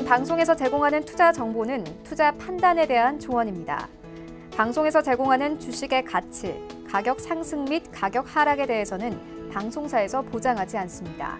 방송에서 제공하는 투자 정보는 투자 판단에 대한 조언입니다. 방송에서 제공하는 주식의 가치, 가격 상승 및 가격 하락에 대해서는 방송사에서 보장하지 않습니다.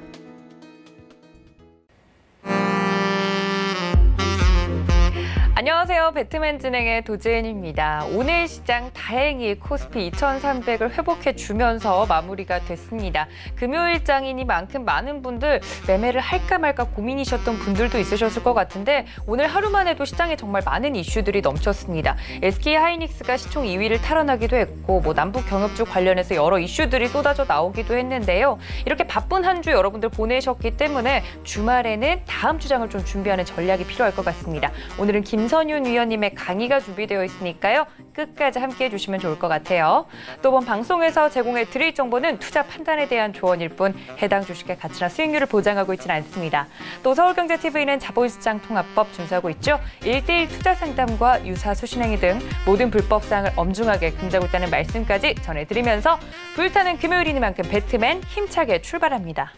안녕하세요. 배트맨 진행의 도지은입니다. 오늘 시장 다행히 코스피 2300을 회복해주면서 마무리가 됐습니다. 금요일장이니만큼 많은 분들 매매를 할까 말까 고민이셨던 분들도 있으셨을 것 같은데 오늘 하루만 해도 시장에 정말 많은 이슈들이 넘쳤습니다. SK하이닉스가 시총 2위를 탈환하기도 했고 남북 경협주 관련해서 여러 이슈들이 쏟아져 나오기도 했는데요. 이렇게 바쁜 한 주 여러분들 보내셨기 때문에 주말에는 다음 주장을 좀 준비하는 전략이 필요할 것 같습니다. 오늘은 김선윤 위원님의 강의가 준비되어 있으니까요. 끝까지 함께해 주시면 좋을 것 같아요. 또 이번 방송에서 제공해 드릴 정보는 투자 판단에 대한 조언일 뿐 해당 주식의 가치나 수익률을 보장하고 있지는 않습니다. 또 서울경제TV는 자본시장 통합법 준수하고 있죠. 1:1 투자 상담과 유사 수신행위 등 모든 불법사항을 엄중하게 금지하고 있다는 말씀까지 전해드리면서 불타는 금요일이니만큼 배트맨 힘차게 출발합니다.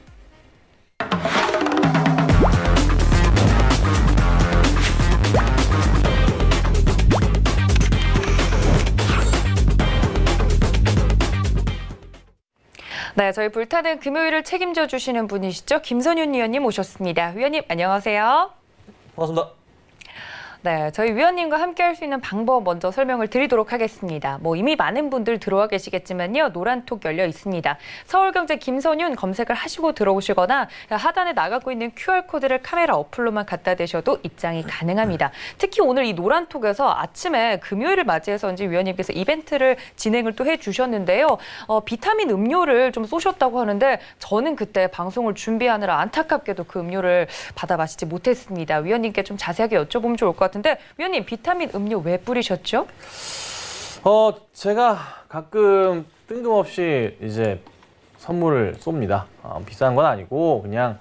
네, 저희 불타는 금요일을 책임져 주시는 분이시죠. 김선윤 위원님 오셨습니다. 위원님 안녕하세요. 반갑습니다. 네, 저희 위원님과 함께 할 수 있는 방법 먼저 설명을 드리도록 하겠습니다. 이미 많은 분들 들어와 계시겠지만요. 노란톡 열려 있습니다. 서울경제 김선윤 검색을 하시고 들어오시거나 하단에 나가고 있는 QR코드를 카메라 어플로만 갖다 대셔도 입장이 가능합니다. 특히 오늘 이 노란톡에서 아침에 금요일을 맞이해서인지 위원님께서 이벤트를 진행을 또 해주셨는데요. 비타민 음료를 좀 쏘셨다고 하는데 저는 그때 방송을 준비하느라 안타깝게도 그 음료를 받아 마시지 못했습니다. 위원님께 좀 자세하게 여쭤보면 좋을 것 같아요. 근데 위원님 비타민 음료 왜 뿌리셨죠? 제가 가끔 뜬금없이 이제 선물을 쏩니다. 비싼 건 아니고 그냥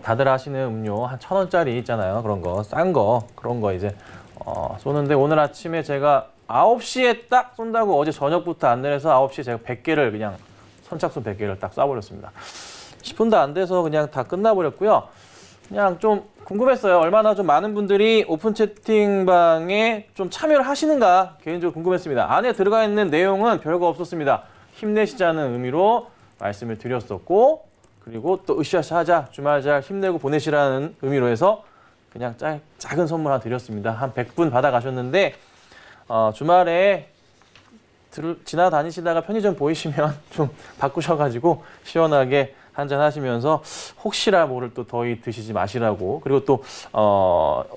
다들 하시는 음료 한 1,000원짜리 있잖아요. 그런 거 싼 거 그런 거 이제 쏘는데 오늘 아침에 제가 9시에 딱 쏜다고 어제 저녁부터 안내해서 9시에 제가 100개를 그냥 선착순 100개를 딱 쏴버렸습니다. 10분도 안 돼서 그냥 다 끝나버렸고요. 그냥 좀 궁금했어요. 얼마나 좀 많은 분들이 오픈 채팅방에 좀 참여를 하시는가 개인적으로 궁금했습니다. 안에 들어가 있는 내용은 별거 없었습니다. 힘내시자는 의미로 말씀을 드렸었고 그리고 또 으쌰으쌰 하자 주말 잘 힘내고 보내시라는 의미로 해서 그냥 작은 선물 하나 드렸습니다. 한 100분 받아가셨는데 주말에 지나다니시다가 편의점 보이시면 좀 바꾸셔가지고 시원하게 한잔 하시면서 혹시나 모를 또 더위 드시지 마시라고. 그리고 또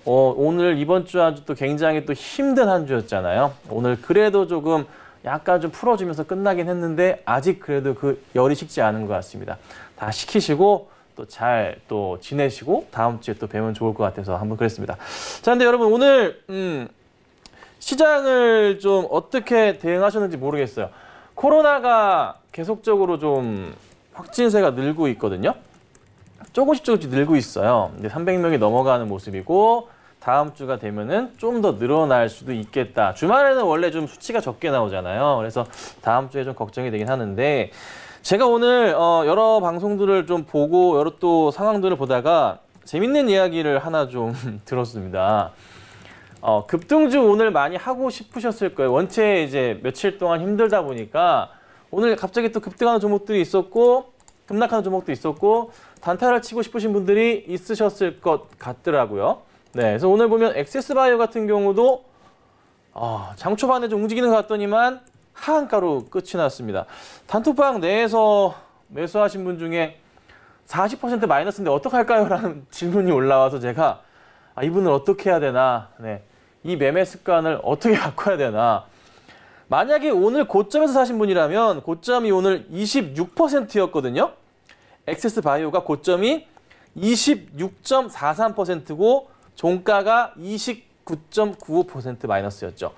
오늘 이번 주 한 주 또 굉장히 또 힘든 한 주였잖아요. 오늘 그래도 조금 약간 좀 풀어주면서 끝나긴 했는데 아직 그래도 그 열이 식지 않은 것 같습니다. 다 식히시고 또 잘 또 지내시고 다음 주에 또 뵈면 좋을 것 같아서 한번 그랬습니다. 자, 근데 여러분 오늘 시장을 좀 어떻게 대응하셨는지 모르겠어요. 코로나가 계속적으로 좀 확진세가 늘고 있거든요. 조금씩 늘고 있어요. 근데 300명이 넘어가는 모습이고 다음 주가 되면은 좀 더 늘어날 수도 있겠다. 주말에는 원래 좀 수치가 적게 나오잖아요. 그래서 다음 주에 좀 걱정이 되긴 하는데 제가 오늘 여러 방송들을 좀 보고 여러 또 상황들을 보다가 재밌는 이야기를 하나 좀 들었습니다. 급등주 오늘 많이 하고 싶으셨을 거예요. 원체 이제 며칠 동안 힘들다 보니까 오늘 갑자기 또 급등하는 종목들이 있었고 급락하는 종목도 있었고 단타를 치고 싶으신 분들이 있으셨을 것 같더라고요. 네, 그래서 오늘 보면 액세스바이오 같은 경우도 장 초반에 좀 움직이는 것 같더니만 하한가로 끝이 났습니다. 단톡방 내에서 매수하신 분 중에 40% 마이너스인데 어떡할까요? 라는 질문이 올라와서 제가 이분을 어떻게 해야 되나, 이 매매 습관을 어떻게 바꿔야 되나. 만약에 오늘 고점에서 사신 분이라면 고점이 오늘 26%였거든요. 액세스바이오가 고점이 26.43%고 종가가 29.95% 마이너스였죠.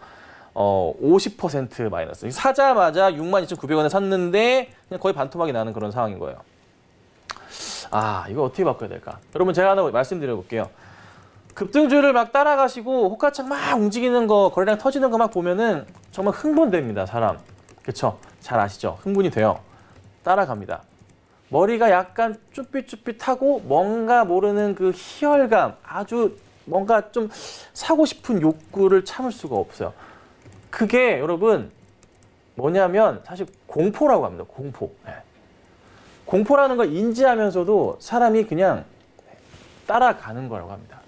50% 마이너스. 사자마자 62,900원에 샀는데 그냥 거의 반토막이 나는 그런 상황인 거예요. 이거 어떻게 바꿔야 될까? 여러분 제가 하나 말씀드려 볼게요. 급등주를 막 따라가시고 호가창 막 움직이는 거, 거래량 터지는 거 막 보면은 정말 흥분됩니다, 사람. 그쵸? 잘 아시죠? 흥분이 돼요. 따라갑니다. 머리가 약간 쭈삣쭈삣하고 뭔가 모르는 그 희열감, 아주 뭔가 좀 사고 싶은 욕구를 참을 수가 없어요. 그게 여러분 뭐냐면 사실 공포라고 합니다. 공포. 네. 공포라는 걸 인지하면서도 사람이 그냥 따라가는 거라고 합니다.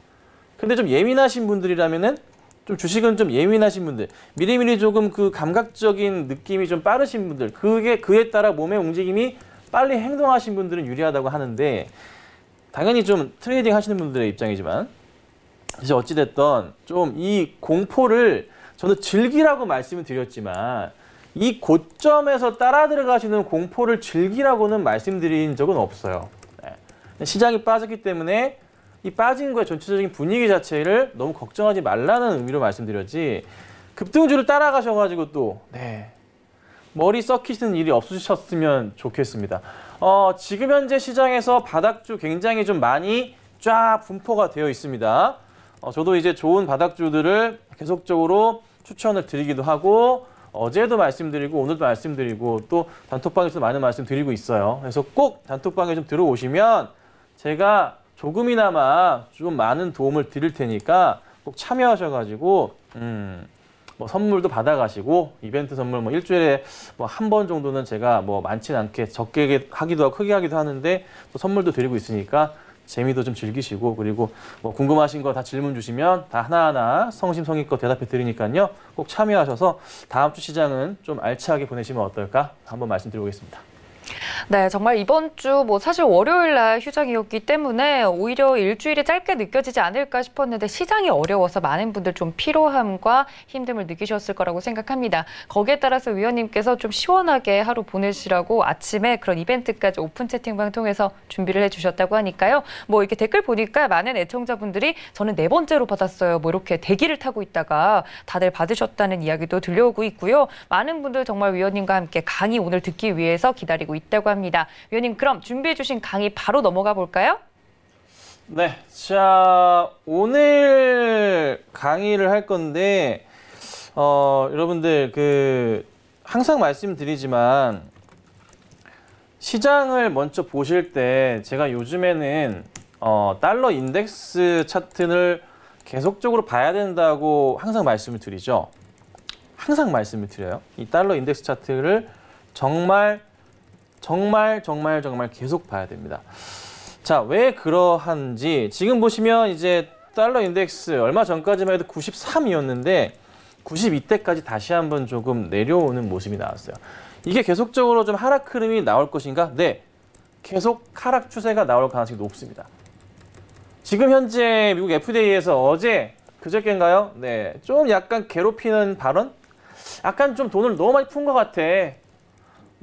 근데 좀 예민하신 분들이라면은 좀 주식은 좀 예민하신 분들, 미리미리 조금 그 감각적인 느낌이 좀 빠르신 분들, 그에 따라 몸의 움직임이 빨리 행동하신 분들은 유리하다고 하는데 당연히 좀 트레이딩 하시는 분들의 입장이지만 이제 어찌됐든 좀 이 공포를 저는 즐기라고 말씀을 드렸지만 이 고점에서 따라 들어가시는 공포를 즐기라고는 말씀드린 적은 없어요. 네. 시장이 빠졌기 때문에 이 빠진 거의 전체적인 분위기 자체를 너무 걱정하지 말라는 의미로 말씀드렸지 급등주를 따라가셔가지고 또 네. 머리 썩히시는 일이 없으셨으면 좋겠습니다. 지금 현재 시장에서 바닥주 굉장히 좀 많이 쫙 분포가 되어 있습니다. 저도 이제 좋은 바닥주들을 계속적으로 추천을 드리기도 하고 어제도 말씀드리고 오늘도 말씀드리고 또 단톡방에서도 많은 말씀 드리고 있어요. 그래서 꼭 단톡방에 좀 들어오시면 제가 조금이나마 좀 많은 도움을 드릴 테니까 꼭 참여하셔가지고 뭐 선물도 받아가시고 이벤트 선물 뭐 일주일에 뭐 한 번 정도는 제가 뭐 많지는 않게 적게 하기도 하고 크게 하기도 하는데 또 선물도 드리고 있으니까 재미도 좀 즐기시고 그리고 뭐 궁금하신 거 다 질문 주시면 다 하나하나 성심성의껏 대답해 드리니까요. 꼭 참여하셔서 다음 주 시장은 좀 알차게 보내시면 어떨까 한번 말씀드리겠습니다. 네, 정말 이번 주 뭐 사실 월요일 날 휴장이었기 때문에 오히려 일주일이 짧게 느껴지지 않을까 싶었는데 시장이 어려워서 많은 분들 좀 피로함과 힘듦을 느끼셨을 거라고 생각합니다. 거기에 따라서 위원님께서 좀 시원하게 하루 보내시라고 아침에 그런 이벤트까지 오픈 채팅방 통해서 준비를 해주셨다고 하니까요. 뭐 이렇게 댓글 보니까 많은 애청자분들이 저는 4번째로 받았어요. 뭐 이렇게 대기를 타고 있다가 다들 받으셨다는 이야기도 들려오고 있고요. 많은 분들 정말 위원님과 함께 강의 오늘 듣기 위해서 기다리고 있다고 합니다. 위원님 그럼 준비해 주신 강의 바로 넘어가 볼까요? 네, 자 오늘 강의를 할 건데 여러분들 항상 말씀드리지만 시장을 먼저 보실 때 제가 요즘에는 달러 인덱스 차트를 계속적으로 봐야 된다고 항상 말씀을 드리죠. 항상 말씀을 드려요. 이 달러 인덱스 차트를 정말 계속 봐야 됩니다. 자, 왜 그러한지 지금 보시면 이제 달러 인덱스 얼마 전까지만 해도 93이었는데 92대까지 다시 한번 조금 내려오는 모습이 나왔어요. 이게 계속적으로 좀 하락 흐름이 나올 것인가? 네, 계속 하락 추세가 나올 가능성이 높습니다. 지금 현재 미국 FDA에서 그저께인가요? 네, 좀 약간 괴롭히는 발언? 약간 좀 돈을 너무 많이 푼 것 같아.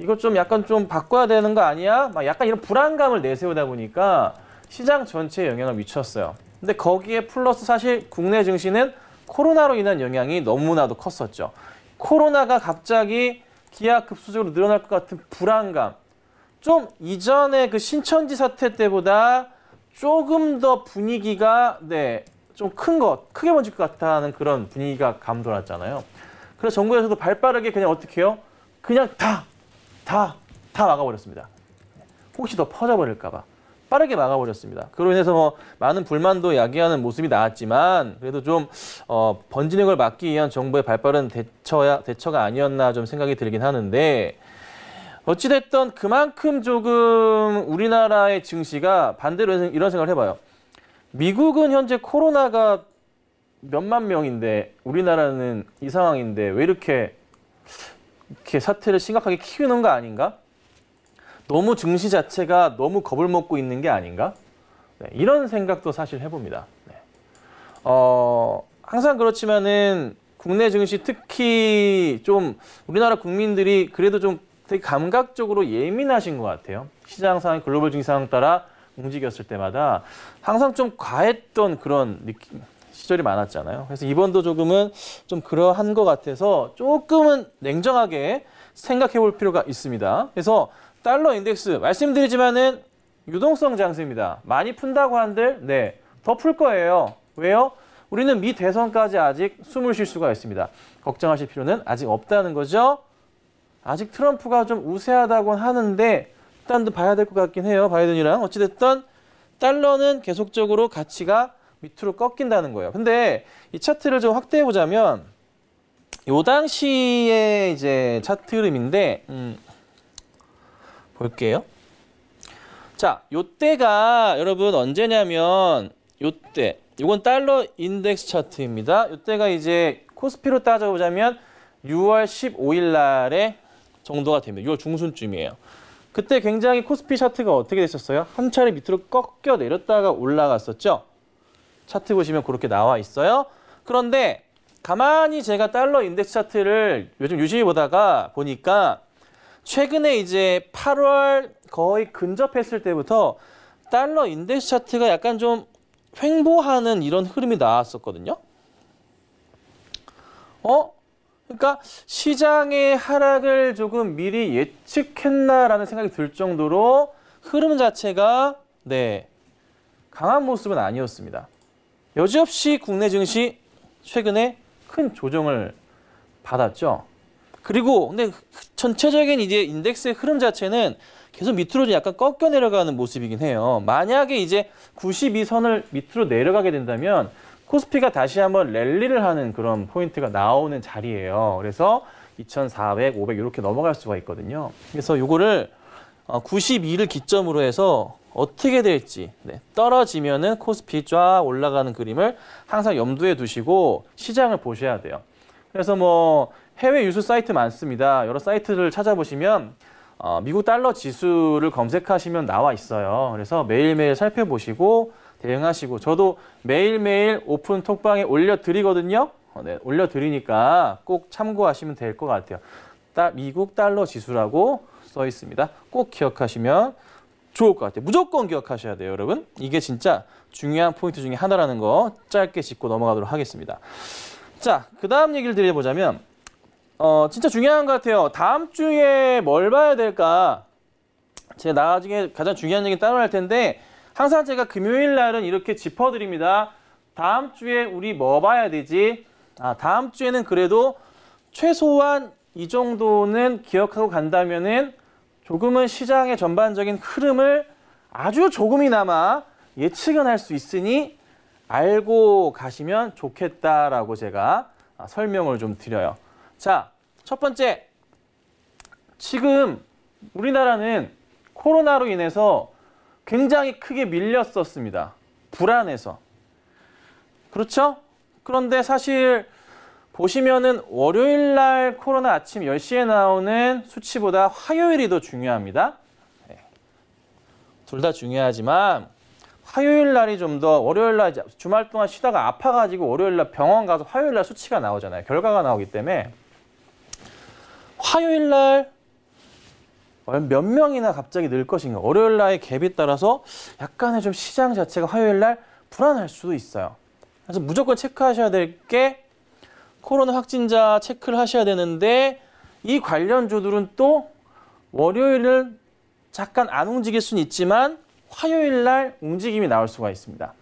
이거 좀 약간 좀 바꿔야 되는 거 아니야? 막 약간 이런 불안감을 내세우다 보니까 시장 전체에 영향을 미쳤어요. 근데 거기에 플러스 사실 국내 증시는 코로나로 인한 영향이 너무나도 컸었죠. 코로나가 갑자기 기하급수적으로 늘어날 것 같은 불안감. 좀 이전에 그 신천지 사태 때보다 조금 더 분위기가 좀 크게 번질 것 같다는 그런 분위기가 감돌았잖아요. 그래서 정부에서도 발빠르게 그냥 어떻게 해요? 그냥 다 막아버렸습니다. 혹시 더 퍼져버릴까 봐 빠르게 막아버렸습니다. 그로 인해서 뭐 많은 불만도 야기하는 모습이 나왔지만 그래도 좀 번지는 걸 막기 위한 정부의 발빠른 대처가 아니었나 좀 생각이 들긴 하는데 어찌됐든 그만큼 조금 우리나라의 증시가 반대로 이런 생각을 해봐요. 미국은 현재 코로나가 몇만 명인데 우리나라는 이 상황인데 왜 이렇게 사태를 심각하게 키우는 거 아닌가? 너무 증시 자체가 너무 겁을 먹고 있는 게 아닌가? 네, 이런 생각도 사실 해봅니다. 네. 항상 그렇지만은 국내 증시 특히 좀 우리나라 국민들이 그래도 좀 되게 감각적으로 예민하신 것 같아요. 시장 상황, 글로벌 증시 상황 따라 움직였을 때마다 항상 좀 과했던 그런 시절이 많았잖아요. 그래서 이번도 조금은 좀 그러한 것 같아서 조금은 냉정하게 생각해 볼 필요가 있습니다. 그래서 달러 인덱스 말씀드리지만은 유동성 장세입니다. 많이 푼다고 한들 더 풀 거예요. 왜요? 우리는 미 대선까지 아직 숨을 쉴 수가 있습니다. 걱정하실 필요는 아직 없다는 거죠. 아직 트럼프가 좀 우세하다고 하는데 일단도 봐야 될 것 같긴 해요. 바이든이랑. 어찌됐든 달러는 계속적으로 가치가 밑으로 꺾인다는 거예요. 근데 이 차트를 좀 확대해 보자면 요 당시의 이제 차트 흐름인데 볼게요. 자, 요때가 여러분 언제냐면 요때. 요건 달러 인덱스 차트입니다. 요때가 이제 코스피로 따져보자면 6월 15일 날에 정도가 됩니다. 6월 중순쯤이에요. 그때 굉장히 코스피 차트가 어떻게 됐었어요? 한 차례 밑으로 꺾여 내렸다가 올라갔었죠? 차트 보시면 그렇게 나와 있어요. 그런데 가만히 제가 달러 인덱스 차트를 요즘 유심히 보다가 보니까 최근에 이제 8월 거의 근접했을 때부터 달러 인덱스 차트가 약간 좀 횡보하는 이런 흐름이 나왔었거든요. 그러니까 시장의 하락을 조금 미리 예측했나라는 생각이 들 정도로 흐름 자체가 강한 모습은 아니었습니다. 여지없이 국내 증시 최근에 큰 조정을 받았죠. 그리고 근데 전체적인 이제 인덱스의 흐름 자체는 계속 밑으로 약간 꺾여 내려가는 모습이긴 해요. 만약에 이제 92선을 밑으로 내려가게 된다면 코스피가 다시 한번 랠리를 하는 그런 포인트가 나오는 자리예요. 그래서 2,400, 500 이렇게 넘어갈 수가 있거든요. 그래서 요거를 92를 기점으로 해서 어떻게 될지 떨어지면은 코스피 쫙 올라가는 그림을 항상 염두에 두시고 시장을 보셔야 돼요. 그래서 뭐 해외 유수 사이트 많습니다. 여러 사이트를 찾아보시면 미국 달러 지수를 검색하시면 나와 있어요. 그래서 매일매일 살펴보시고 대응하시고 저도 매일매일 오픈 톡방에 올려드리거든요. 올려드리니까 꼭 참고하시면 될 것 같아요. 미국 달러 지수라고 써 있습니다. 꼭 기억하시면 좋을 것 같아요. 무조건 기억하셔야 돼요, 여러분. 이게 진짜 중요한 포인트 중에 하나라는 거 짧게 짚고 넘어가도록 하겠습니다. 자, 그 다음 얘기를 드려보자면 진짜 중요한 것 같아요. 다음 주에 뭘 봐야 될까? 제가 나중에 가장 중요한 얘기 따로 할 텐데 항상 제가 금요일 날은 이렇게 짚어드립니다. 다음 주에 우리 뭐 봐야 되지? 다음 주에는 그래도 최소한 이 정도는 기억하고 간다면은 조금은 시장의 전반적인 흐름을 아주 조금이나마 예측은 할 수 있으니 알고 가시면 좋겠다라고 제가 설명을 좀 드려요. 자, 첫 번째. 지금 우리나라는 코로나로 인해서 굉장히 크게 밀렸었습니다. 불안해서. 그렇죠? 그런데 사실 보시면은 월요일 날 코로나 아침 10시에 나오는 수치보다 화요일이 더 중요합니다. 둘 다 중요하지만 화요일 날이 좀 더 월요일 날 주말 동안 쉬다가 아파가지고 월요일 날 병원 가서 화요일 날 수치가 나오잖아요. 결과가 나오기 때문에 화요일 날 몇 명이나 갑자기 늘 것인가. 월요일 날의 갭에 따라서 약간의 좀 시장 자체가 화요일 날 불안할 수도 있어요. 그래서 무조건 체크하셔야 될 게 코로나 확진자 체크를 하셔야 되는데 이 관련주들은 또 월요일은 잠깐 안 움직일 수는 있지만 화요일 날 움직임이 나올 수가 있습니다.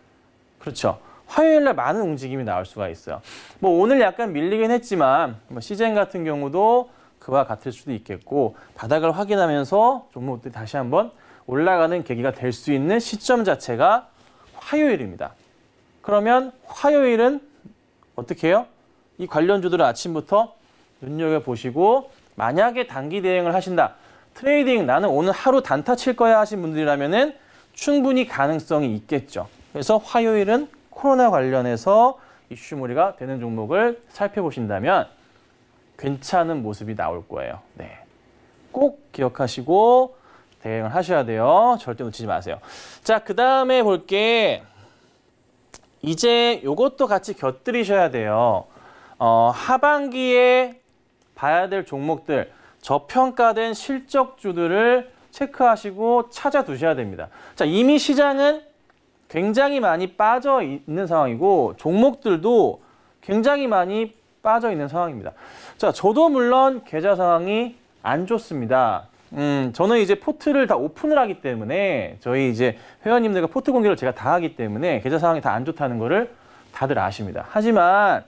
그렇죠. 화요일 날 많은 움직임이 나올 수가 있어요. 뭐 오늘 약간 밀리긴 했지만 시젠 같은 경우도 그와 같을 수도 있겠고 바닥을 확인하면서 종목들이 다시 한번 올라가는 계기가 될 수 있는 시점 자체가 화요일입니다. 그러면 화요일은 어떻게 해요? 이 관련주들을 아침부터 눈여겨보시고 만약에 단기 대응을 하신다. 트레이딩 나는 오늘 하루 단타 칠 거야 하신 분들이라면은 충분히 가능성이 있겠죠. 그래서 화요일은 코로나 관련해서 이슈몰이가 되는 종목을 살펴보신다면 괜찮은 모습이 나올 거예요. 꼭 기억하시고 대응을 하셔야 돼요. 절대 놓치지 마세요. 자, 그 다음에 볼게 이제 요것도 같이 곁들이셔야 돼요. 하반기에 봐야 될 종목들, 저평가된 실적주들을 체크하시고 찾아두셔야 됩니다. 자, 이미 시장은 굉장히 많이 빠져 있는 상황이고 종목들도 굉장히 많이 빠져 있는 상황입니다. 자, 저도 물론 계좌 상황이 안 좋습니다. 저는 이제 포트를 다 오픈을 하기 때문에 저희 이제 회원님들과 포트 공개를 제가 다 하기 때문에 계좌 상황이 다 안 좋다는 거를 다들 아십니다. 하지만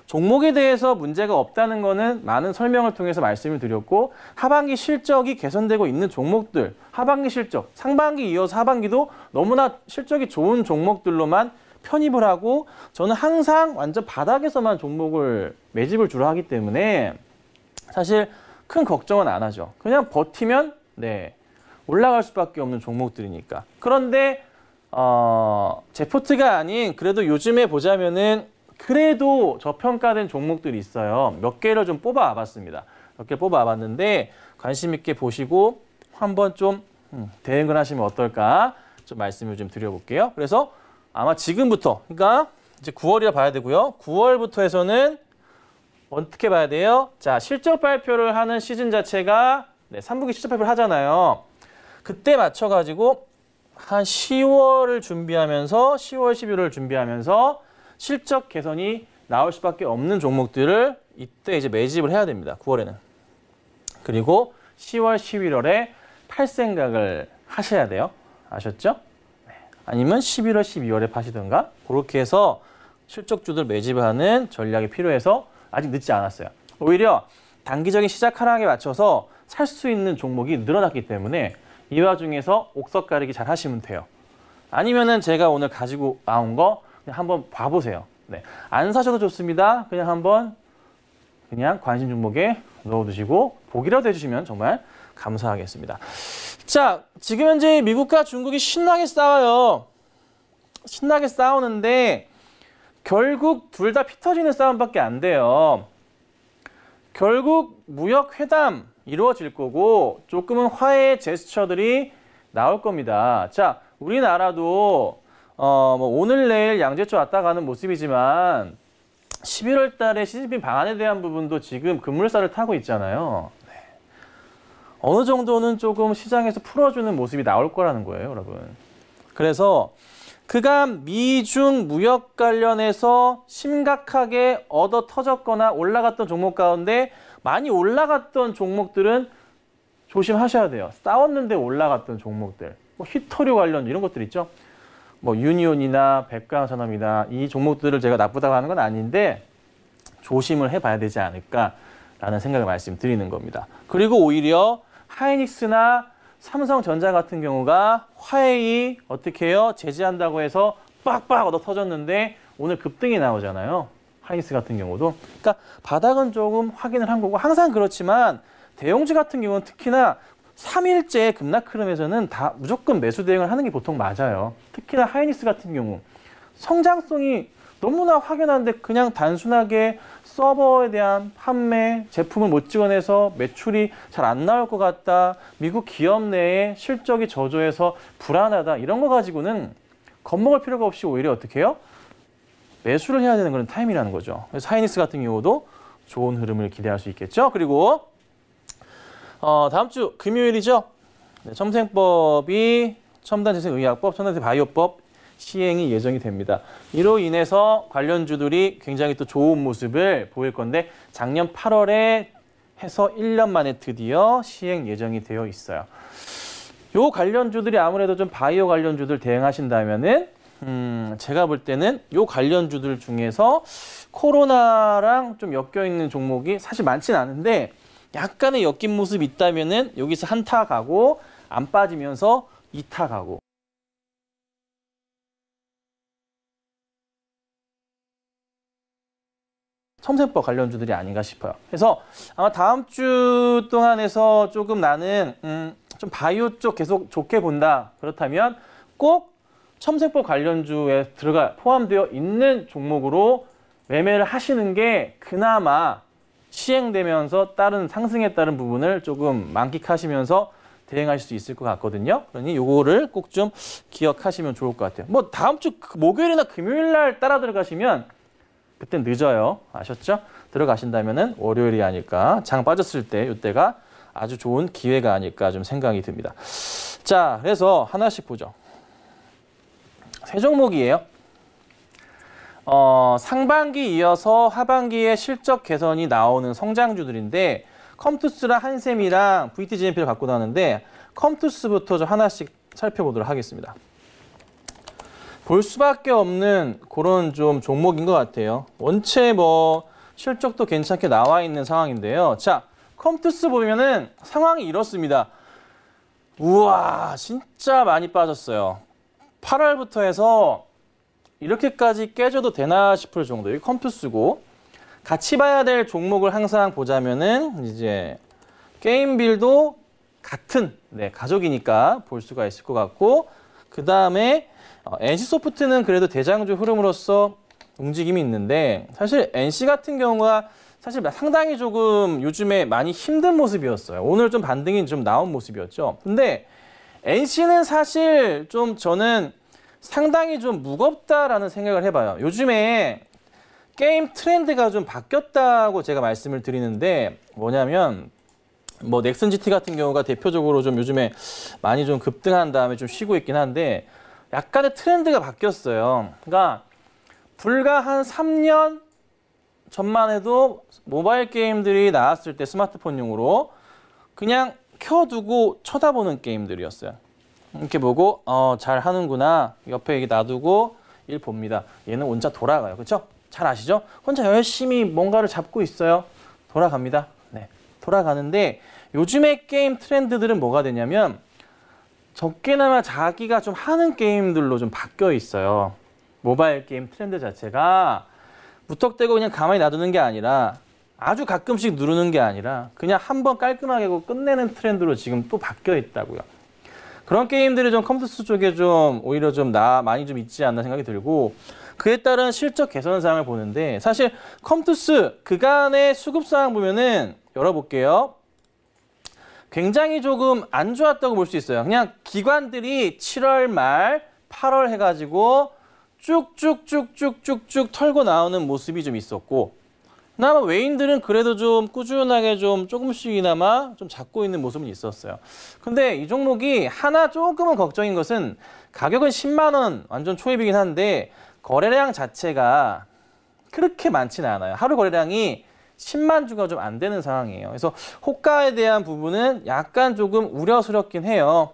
종목에 대해서 문제가 없다는 거는 많은 설명을 통해서 말씀을 드렸고 하반기 실적이 개선되고 있는 종목들, 하반기 실적, 상반기 이어서 하반기도 너무나 실적이 좋은 종목들로만 편입을 하고 저는 항상 완전 바닥에서만 종목을 매집을 주로 하기 때문에 사실 큰 걱정은 안 하죠. 그냥 버티면 네, 올라갈 수밖에 없는 종목들이니까. 그런데 제 포트가 아닌 그래도 요즘에 보자면은 그래도 저평가된 종목들이 있어요. 몇 개를 좀 뽑아봤습니다. 몇 개 뽑아봤는데 관심 있게 보시고 한번 좀 대응을 하시면 어떨까 좀 말씀을 좀 드려볼게요. 그래서 아마 지금부터, 그러니까 이제 9월이라 봐야 되고요. 9월부터 해서는 어떻게 봐야 돼요? 자, 실적 발표를 하는 시즌 자체가 네, 3분기 실적 발표를 하잖아요. 그때 맞춰가지고 한 10월을 준비하면서 10월, 11월을 준비하면서 실적 개선이 나올 수밖에 없는 종목들을 이때 이제 매집을 해야 됩니다. 9월에는. 그리고 10월, 11월에 팔 생각을 하셔야 돼요. 아셨죠? 네. 아니면 11월, 12월에 파시던가 그렇게 해서 실적주들 매집을 하는 전략이 필요해서 아직 늦지 않았어요. 오히려 단기적인 시작 하락에 맞춰서 살 수 있는 종목이 늘어났기 때문에 이 와중에서 옥석 가리기 잘 하시면 돼요. 아니면은 제가 오늘 가지고 나온 거 그냥 한번 봐보세요. 네. 안 사셔도 좋습니다. 그냥 한번 그냥 관심 종목에 넣어두시고 보기라도 해주시면 정말 감사하겠습니다. 자, 지금 현재 미국과 중국이 신나게 싸워요. 신나게 싸우는데 결국 둘 다 피 터지는 싸움밖에 안 돼요. 결국 무역 회담 이루어질 거고 조금은 화해의 제스처들이 나올 겁니다. 자, 우리나라도 뭐 오늘 내일 양재초 왔다 가는 모습이지만 11월 달에 시진핑 방안에 대한 부분도 지금 급물살을 타고 있잖아요. 네. 어느 정도는 조금 시장에서 풀어주는 모습이 나올 거라는 거예요, 여러분. 그래서 그간 미중 무역 관련해서 심각하게 얻어 터졌거나 올라갔던 종목 가운데 많이 올라갔던 종목들은 조심하셔야 돼요. 싸웠는데 올라갔던 종목들. 뭐 히토류 관련 이런 것들 있죠. 뭐 유니온이나 백광산업이나 이 종목들을 제가 나쁘다고 하는 건 아닌데 조심을 해봐야 되지 않을까라는 생각을 말씀드리는 겁니다. 그리고 오히려 하이닉스나 삼성전자 같은 경우가 화해이 어떻게 해요? 제재한다고 해서 빡빡 얻어 터졌는데 오늘 급등이 나오잖아요. 하이닉스 같은 경우도. 그러니까 바닥은 조금 확인을 한 거고 항상 그렇지만 대형주 같은 경우는 특히나 3일째 급락 흐름에서는 다 무조건 매수 대응을 하는 게 보통 맞아요. 특히나 하이닉스 같은 경우 성장성이 너무나 확연한데 그냥 단순하게 서버에 대한 판매, 제품을 못 찍어내서 매출이 잘 안 나올 것 같다. 미국 기업 내에 실적이 저조해서 불안하다. 이런 거 가지고는 겁먹을 필요가 없이 오히려 어떻게 해요? 매수를 해야 되는 그런 타임이라는 거죠. 그래서 하이닉스 같은 경우도 좋은 흐름을 기대할 수 있겠죠. 그리고 다음 주 금요일이죠. 네, 첨생법이 첨단재생의학법, 첨단재생바이오법 시행이 예정이 됩니다. 이로 인해서 관련주들이 굉장히 또 좋은 모습을 보일 건데 작년 8월에 해서 1년 만에 드디어 시행 예정이 되어 있어요. 요 관련주들이 아무래도 좀 바이오 관련주들 대응하신다면은 제가 볼 때는 요 관련주들 중에서 코로나랑 좀 엮여 있는 종목이 사실 많진 않은데 약간의 엮인 모습이 있다면은 여기서 한타 가고 안 빠지면서 2타 가고. 첨생법 관련주들이 아닌가 싶어요. 그래서 아마 다음 주 동안에서 조금 나는 좀 바이오 쪽 계속 좋게 본다. 그렇다면 꼭 첨생법 관련주에 포함되어 있는 종목으로 매매를 하시는 게 그나마 시행되면서 다른 상승에 따른 부분을 조금 만끽하시면서 대응하실 수 있을 것 같거든요. 그러니 요거를 꼭 좀 기억하시면 좋을 것 같아요. 뭐 다음 주 목요일이나 금요일 날 따라 들어가시면 그때 늦어요. 아셨죠? 들어가신다면은 월요일이 아닐까. 장 빠졌을 때 이때가 아주 좋은 기회가 아닐까 좀 생각이 듭니다. 자, 그래서 하나씩 보죠. 세 종목이에요. 상반기 이어서 하반기에 실적 개선이 나오는 성장주들인데 컴투스랑 한샘이랑 VTGMP를 갖고 나왔는데 컴투스부터 좀 하나씩 살펴보도록 하겠습니다. 볼 수밖에 없는 그런 좀 종목인 것 같아요. 원체 뭐 실적도 괜찮게 나와 있는 상황인데요. 자, 컴투스 보면은 상황이 이렇습니다. 우와, 진짜 많이 빠졌어요. 8월부터 해서 이렇게까지 깨져도 되나 싶을 정도의 컴투스고, 같이 봐야 될 종목을 항상 보자면은 이제 게임빌도 같은 가족이니까 볼 수가 있을 것 같고, 그 다음에 NC소프트는 그래도 대장주 흐름으로서 움직임이 있는데, 사실 NC 같은 경우가 사실 상당히 조금 요즘에 많이 힘든 모습이었어요. 오늘 좀 반등이 좀 나온 모습이었죠. 근데 NC는 사실 좀 저는 상당히 좀 무겁다라는 생각을 해봐요. 요즘에 게임 트렌드가 좀 바뀌었다고 제가 말씀을 드리는데, 뭐냐면 뭐 넥슨 GT 같은 경우가 대표적으로 좀 요즘에 많이 좀 급등한 다음에 좀 쉬고 있긴 한데, 약간의 트렌드가 바뀌었어요. 그러니까 불과 한 3년 전만 해도 모바일 게임들이 나왔을 때 스마트폰용으로 그냥 켜두고 쳐다보는 게임들이었어요. 이렇게 보고 잘 하는구나, 옆에 이렇게 놔두고 일 봅니다. 얘는 혼자 돌아가요. 그렇죠? 잘 아시죠? 혼자 열심히 뭔가를 잡고 있어요. 돌아갑니다. 네, 돌아가는데 요즘의 게임 트렌드들은 뭐가 되냐면 적게나마 자기가 좀 하는 게임들로 좀 바뀌어 있어요. 모바일 게임 트렌드 자체가 무턱대고 그냥 가만히 놔두는 게 아니라, 아주 가끔씩 누르는 게 아니라 그냥 한번 깔끔하게 끝내는 트렌드로 지금 또 바뀌어 있다고요. 그런 게임들이 좀 컴투스 쪽에 좀 오히려 좀 많이 좀 있지 않나 생각이 들고, 그에 따른 실적 개선 사항을 보는데, 사실 컴투스 그간의 수급 사항 보면은 열어볼게요. 굉장히 조금 안 좋았다고 볼 수 있어요. 그냥 기관들이 7월 말 8월 해가지고 쭉쭉쭉쭉쭉쭉 털고 나오는 모습이 좀 있었고, 그나마 외인들은 그래도 좀 꾸준하게 좀 조금씩이나마 좀 잡고 있는 모습은 있었어요. 근데 이 종목이 하나 조금은 걱정인 것은, 가격은 10만 원 완전 초입이긴 한데 거래량 자체가 그렇게 많지는 않아요. 하루 거래량이 10만 주가 좀 안 되는 상황이에요. 그래서 호가에 대한 부분은 약간 조금 우려스럽긴 해요.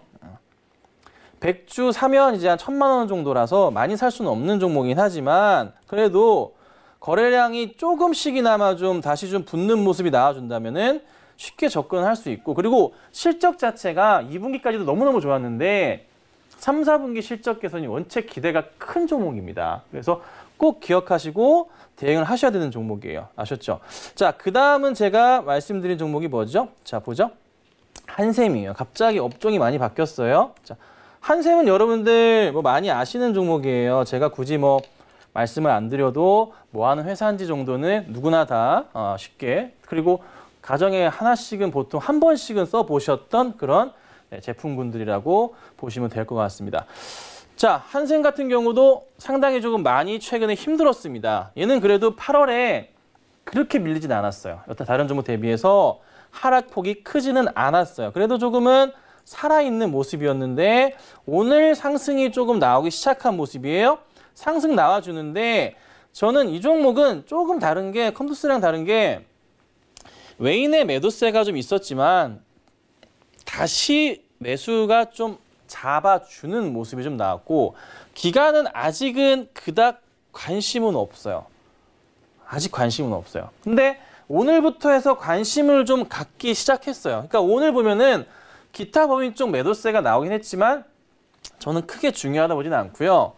100주 사면 이제 한 1,000만 원 정도라서 많이 살 수는 없는 종목이긴 하지만, 그래도 거래량이 조금씩이나마 좀 다시 좀 붙는 모습이 나와준다면은 쉽게 접근할 수 있고, 그리고 실적 자체가 2분기까지도 너무너무 좋았는데 3, 4분기 실적 개선이 원체 기대가 큰 종목입니다. 그래서 꼭 기억하시고 대응을 하셔야 되는 종목이에요. 아셨죠? 자, 그 다음은 제가 말씀드린 종목이 뭐죠? 자, 보죠. 한샘이에요. 갑자기 업종이 많이 바뀌었어요. 자, 한샘은 여러분들 뭐 많이 아시는 종목이에요. 제가 굳이 뭐 말씀을 안 드려도 뭐 하는 회사인지 정도는 누구나 다 쉽게, 그리고 가정에 하나씩은 보통 한 번씩은 써보셨던 그런 제품군들이라고 보시면 될 것 같습니다. 자, 한샘 같은 경우도 상당히 조금 많이 최근에 힘들었습니다. 얘는 그래도 8월에 그렇게 밀리진 않았어요. 여타 다른 종목 대비해서 하락폭이 크지는 않았어요. 그래도 조금은 살아있는 모습이었는데 오늘 상승이 조금 나오기 시작한 모습이에요. 상승 나와주는데 저는 이 종목은 조금 다른 게, 컴투스랑 다른 게 외인의 매도세가 좀 있었지만 다시 매수가 좀 잡아주는 모습이 좀 나왔고, 기간은 아직은 그닥 관심은 없어요. 아직 관심은 없어요. 근데 오늘부터 해서 관심을 좀 갖기 시작했어요. 그러니까 오늘 보면은 기타 법인 쪽 매도세가 나오긴 했지만 저는 크게 중요하다 보진 않고요.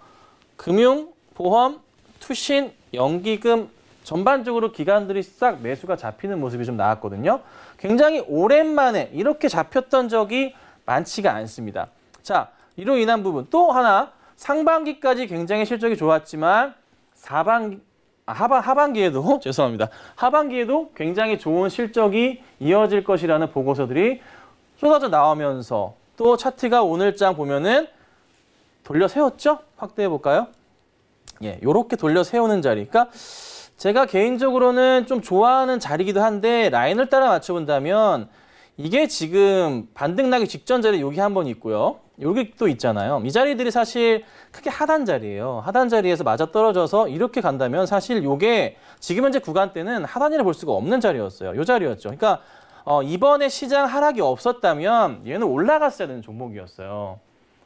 금융, 보험, 투신, 연기금 전반적으로 기관들이 싹 매수가 잡히는 모습이 좀 나왔거든요. 굉장히 오랜만에 이렇게 잡혔던 적이 많지가 않습니다. 자, 이로 인한 부분 또 하나, 상반기까지 굉장히 실적이 좋았지만 하반기에도 죄송합니다. 하반기에도 굉장히 좋은 실적이 이어질 것이라는 보고서들이 쏟아져 나오면서 또 차트가 오늘장 보면은 돌려 세웠죠? 확대해 볼까요? 예, 요렇게 돌려 세우는 자리. 그러니까 제가 개인적으로는 좀 좋아하는 자리이기도 한데, 라인을 따라 맞춰 본다면 이게 지금 반등 나기 직전 자리 여기 한번 있고요. 여기 또 있잖아요. 이 자리들이 사실 크게 하단 자리예요. 하단 자리에서 맞아 떨어져서 이렇게 간다면 사실 요게 지금 현재 구간대는 하단이라 볼 수가 없는 자리였어요. 요 자리였죠. 그러니까 이번에 시장 하락이 없었다면 얘는 올라갔어야 되는 종목이었어요.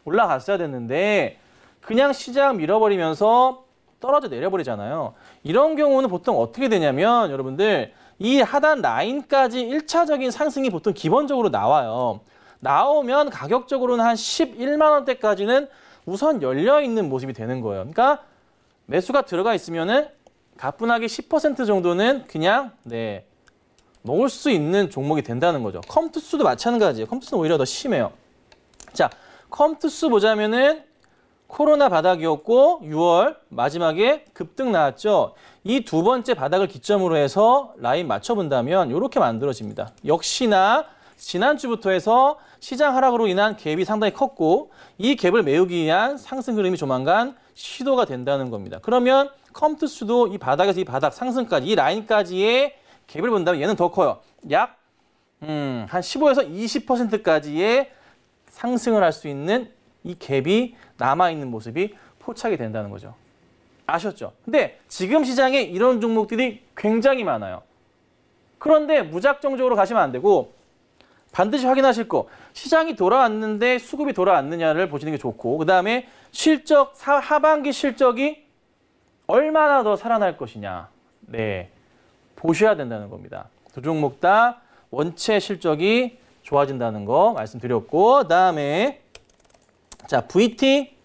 올라갔어야 됐는데 그냥 시장 밀어버리면서 떨어져 내려버리잖아요. 이런 경우는 보통 어떻게 되냐면 여러분들 이 하단 라인까지 1차적인 상승이 보통 기본적으로 나와요. 나오면 가격적으로는 한 11만 원대까지는 우선 열려있는 모습이 되는 거예요. 그러니까 매수가 들어가 있으면은 가뿐하게 10% 정도는 그냥 넣을 수 있는 종목이 된다는 거죠. 컴투스도 마찬가지예요. 컴투스는 오히려 더 심해요. 자, 컴투스 보자면은 코로나 바닥이었고 6월 마지막에 급등 나왔죠. 이 두 번째 바닥을 기점으로 해서 라인 맞춰본다면 이렇게 만들어집니다. 역시나 지난주부터 해서 시장 하락으로 인한 갭이 상당히 컸고 이 갭을 메우기 위한 상승 흐름이 조만간 시도가 된다는 겁니다. 그러면 컴투스도 이 바닥에서 이 바닥 상승까지 이 라인까지의 갭을 본다면 얘는 더 커요. 약 한 15에서 20%까지의 상승을 할 수 있는 이 갭이 남아있는 모습이 포착이 된다는 거죠. 아셨죠? 근데 지금 시장에 이런 종목들이 굉장히 많아요. 그런데 무작정적으로 가시면 안 되고 반드시 확인하실 거. 시장이 돌아왔는데 수급이 돌아왔느냐를 보시는 게 좋고 그다음에 실적, 하반기 실적이 얼마나 더 살아날 것이냐. 보셔야 된다는 겁니다. 두 종목 다 원체 실적이 좋아진다는 거 말씀드렸고 그다음에 자, VT,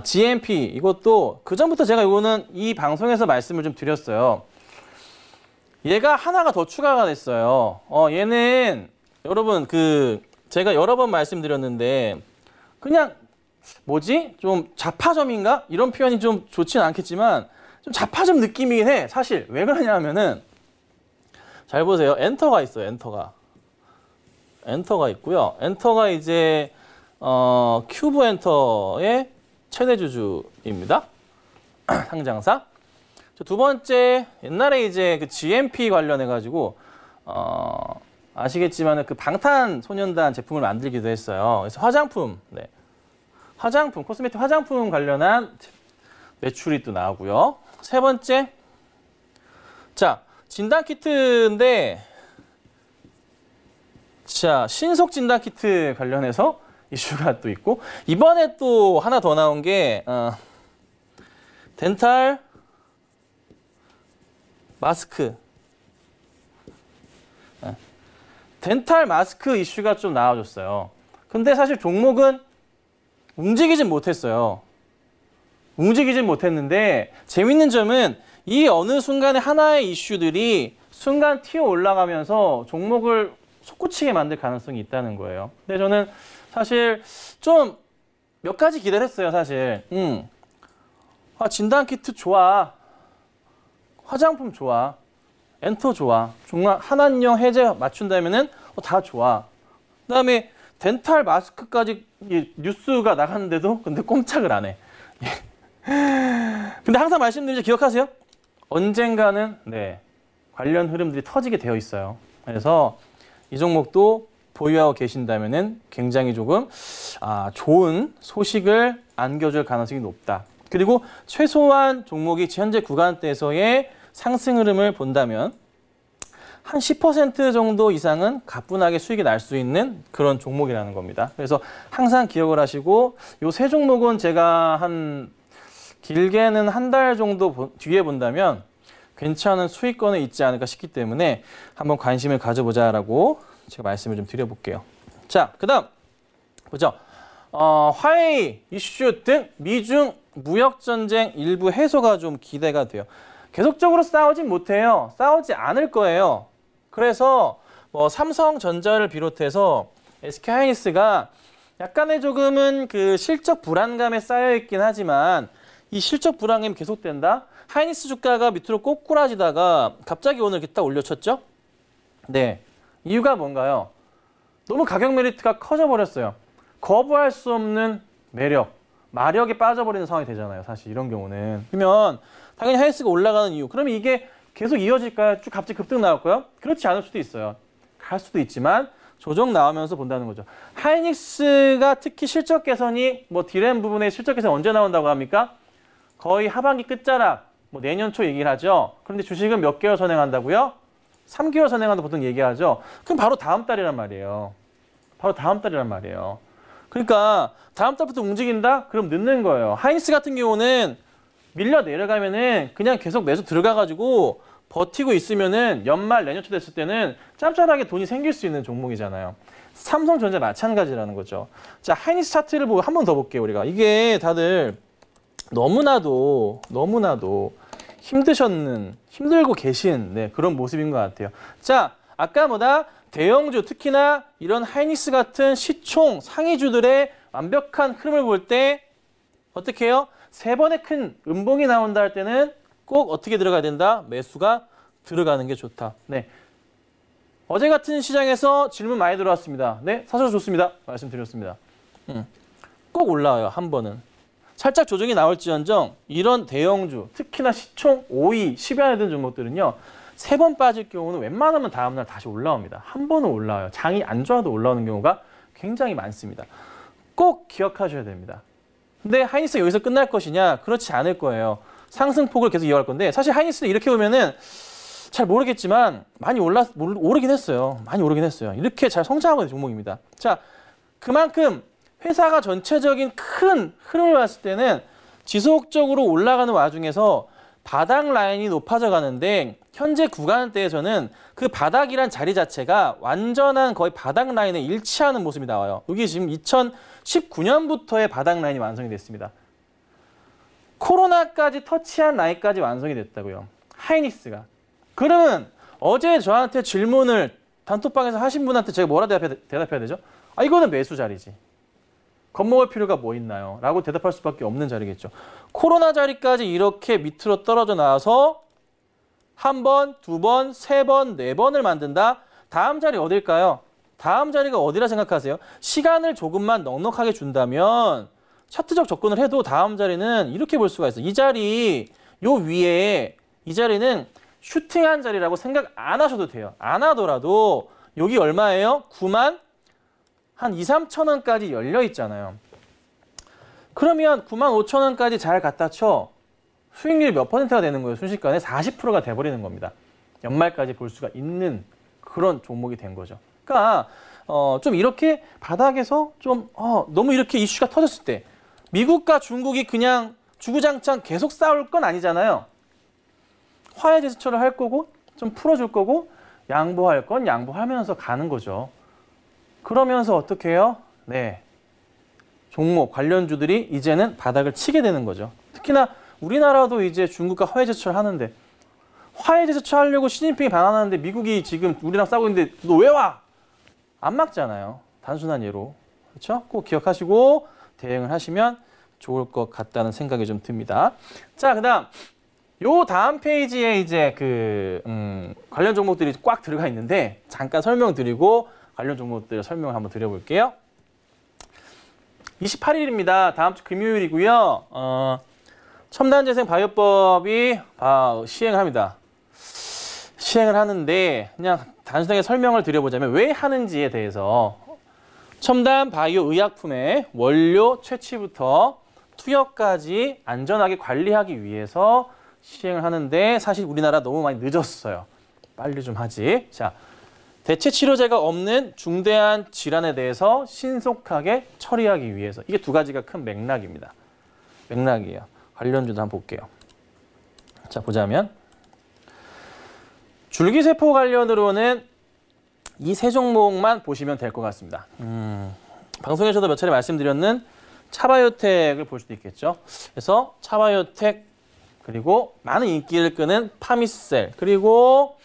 GMP 이것도 그전부터 제가 이거는 이 방송에서 말씀을 좀 드렸어요. 얘가 하나가 더 추가가 됐어요. 얘는 여러분 제가 여러 번 말씀드렸는데 그냥 좀 자파점인가? 이런 표현이 좀 좋지는 않겠지만 좀 자파점 느낌이긴 해. 사실 왜 그러냐 하면은 잘 보세요. 엔터가 있어요. 엔터가 있고요. 엔터가 이제 큐브 엔터의 최대 주주입니다. 상장사. 두 번째 옛날에 이제 그 GMP 관련해 가지고 아시겠지만 그 방탄소년단 제품을 만들기도 했어요. 그래서 화장품, 코스메틱 화장품 관련한 매출이 또 나오고요. 세 번째, 자 진단 키트인데, 자 신속 진단 키트 관련해서 이슈가 또 있고 이번에 또 하나 더 나온 게 덴탈 마스크. 덴탈 마스크 이슈가 좀 나와줬어요. 근데 사실 종목은 움직이진 못했어요. 움직이진 못했는데 재밌는 점은 이 어느 순간에 하나의 이슈들이 순간 튀어 올라가면서 종목을 솟구치게 만들 가능성이 있다는 거예요. 근데 저는 사실 좀 몇 가지 기대를 했어요. 사실 진단키트 좋아, 화장품 좋아, 엔터 좋아, 정말 한한령 해제 맞춘다면은 다 좋아. 그다음에 덴탈 마스크까지 뉴스가 나갔는데도 근데 꼼짝을 안 해. 근데 항상 말씀드리죠. 기억하세요? 언젠가는 관련 흐름들이 터지게 되어 있어요. 그래서 이 종목도 보유하고 계신다면은 굉장히 조금 좋은 소식을 안겨줄 가능성이 높다. 그리고 최소한 종목이 현재 구간대에서의 상승 흐름을 본다면 한 10% 정도 이상은 가뿐하게 수익이 날 수 있는 그런 종목이라는 겁니다. 그래서 항상 기억을 하시고 이 세 종목은 제가 길게는 한 달 정도 뒤에 본다면 괜찮은 수익권에 있지 않을까 싶기 때문에 한번 관심을 가져보자라고 제가 말씀을 좀 드려볼게요. 자, 그다음 보죠. 화웨이 이슈 등 미중 무역전쟁 일부 해소가 좀 기대가 돼요. 계속적으로 싸우진 못해요. 싸우지 않을 거예요. 그래서 삼성전자를 비롯해서 SK하이닉스가 약간의 조금은 그 실적 불안감에 쌓여 있긴 하지만 이 실적 불안감이 계속된다. 하이닉스 주가가 밑으로 꼬꾸라지다가 갑자기 오늘 이렇게 딱 올려쳤죠? 이유가 뭔가요? 너무 가격 메리트가 커져버렸어요. 거부할 수 없는 마력에 빠져버리는 상황이 되잖아요. 사실 이런 경우는. 그러면 당연히 하이닉스가 올라가는 이유. 그러면 이게 계속 이어질까요? 쭉 갑자기 급등 나올까요? 그렇지 않을 수도 있어요. 갈 수도 있지만 조정 나오면서 본다는 거죠. 하이닉스가 특히 실적 개선이 디램 부분의 실적 개선 언제 나온다고 합니까? 거의 하반기 끝자락, 내년 초 얘기를 하죠. 그런데 주식은 몇 개월 선행한다고요? 3개월 선행한다고 보통 얘기하죠. 그럼 바로 다음 달이란 말이에요. 그러니까 다음 달부터 움직인다? 그럼 늦는 거예요. 하이닉스 같은 경우는 밀려 내려가면은 그냥 계속 매수 들어가가지고 버티고 있으면은 연말 내년 초 됐을 때는 짭짤하게 돈이 생길 수 있는 종목이잖아요. 삼성전자 마찬가지라는 거죠. 자, 하이닉스 차트를 보고 한 번 더 볼게요, 우리가. 이게 다들 너무나도 힘들고 계신 네, 그런 모습인 것 같아요. 자, 아까보다 대형주, 특히나 이런 하이닉스 같은 시총 상위주들의 완벽한 흐름을 볼 때 어떻게 해요? 세 번의 큰 음봉이 나온다 할 때는 꼭 어떻게 들어가야 된다? 매수가 들어가는 게 좋다. 네. 어제 같은 시장에서 질문 많이 들어왔습니다. 네, 사셔도 좋습니다. 말씀드렸습니다. 꼭 올라와요, 한 번은. 살짝 조정이 나올지언정 이런 대형주, 특히나 시총 5위, 10위 안에 드는 종목들은요. 세 번 빠질 경우는 웬만하면 다음날 다시 올라옵니다. 한 번은 올라와요. 장이 안 좋아도 올라오는 경우가 굉장히 많습니다. 꼭 기억하셔야 됩니다. 근데 하이닉스가 여기서 끝날 것이냐? 그렇지 않을 거예요. 상승폭을 계속 이어갈 건데 사실 하이닉스는 이렇게 보면은 잘 모르겠지만 많이 오르긴 했어요. 많이 오르긴 했어요. 이렇게 잘 성장하고 있는 종목입니다. 자, 그만큼 회사가 전체적인 큰 흐름을 봤을 때는 지속적으로 올라가는 와중에서 바닥 라인이 높아져 가는데 현재 구간대에서는 그 바닥이란 자리 자체가 완전한 거의 바닥 라인에 일치하는 모습이 나와요. 여기 지금 2019년부터의 바닥 라인이 완성이 됐습니다. 코로나까지 터치한 라인까지 완성이 됐다고요. 하이닉스가. 그러면 어제 저한테 질문을 단톡방에서 하신 분한테 제가 뭐라 대답해야 되죠? 아, 이거는 매수 자리지. 겁먹을 필요가 뭐 있나요? 라고 대답할 수밖에 없는 자리겠죠. 코로나 자리까지 이렇게 밑으로 떨어져 나와서 한 번, 두 번, 세 번, 네 번을 만든다? 다음 자리 어딜까요? 다음 자리가 어디라 생각하세요? 시간을 조금만 넉넉하게 준다면 차트적 접근을 해도 다음 자리는 이렇게 볼 수가 있어요. 이 자리, 요 위에 이 자리는 슈팅한 자리라고 생각 안 하셔도 돼요. 안 하더라도 여기 얼마예요? 9만 한 2, 3천 원까지 열려 있잖아요. 그러면 9만 5천 원까지 잘 갖다 쳐. 수익률이 몇 퍼센트가 되는 거예요? 순식간에 40%가 돼버리는 겁니다. 연말까지 볼 수가 있는 그런 종목이 된 거죠. 그러니까 좀 이렇게 바닥에서 좀 너무 이렇게 이슈가 터졌을 때 미국과 중국이 그냥 주구장창 계속 싸울 건 아니잖아요. 화해 제스처를 할 거고 좀 풀어줄 거고 양보할 건 양보하면서 가는 거죠. 그러면서 어떻게 해요? 네, 종목 관련주들이 이제는 바닥을 치게 되는 거죠. 특히나 우리나라도 이제 중국과 화해 제스처를 하는데 화해 제스처 하려고 시진핑이 방한하는데 미국이 지금 우리랑 싸우고 있는데 너 왜 와? 안 막잖아요. 단순한 예로. 그렇죠? 꼭 기억하시고 대응을 하시면 좋을 것 같다는 생각이 좀 듭니다. 자, 그다음 요 다음 페이지에 이제 관련 종목들이 꽉 들어가 있는데 잠깐 설명드리고 관련 종목들 설명을 한번 드려볼게요. 28일입니다. 다음 주 금요일이고요. 첨단재생 바이오법이 시행합니다. 시행을 하는데 그냥 단순하게 설명을 드려보자면 왜 하는지에 대해서 첨단 바이오 의약품의 원료 채취부터 투여까지 안전하게 관리하기 위해서 시행을 하는데 사실 우리나라 너무 많이 늦었어요. 빨리 좀 하지. 자, 대체 치료제가 없는 중대한 질환에 대해서 신속하게 처리하기 위해서. 이게 두 가지가 큰 맥락입니다. 맥락이에요. 관련주도 한번 볼게요. 자, 보자면 줄기세포 관련으로는 이 세 종목만 보시면 될 것 같습니다. 방송에서도 몇 차례 말씀드렸는 차바이오텍을 볼 수도 있겠죠. 그래서 차바이오텍 그리고 많은 인기를 끄는 파미셀 그리고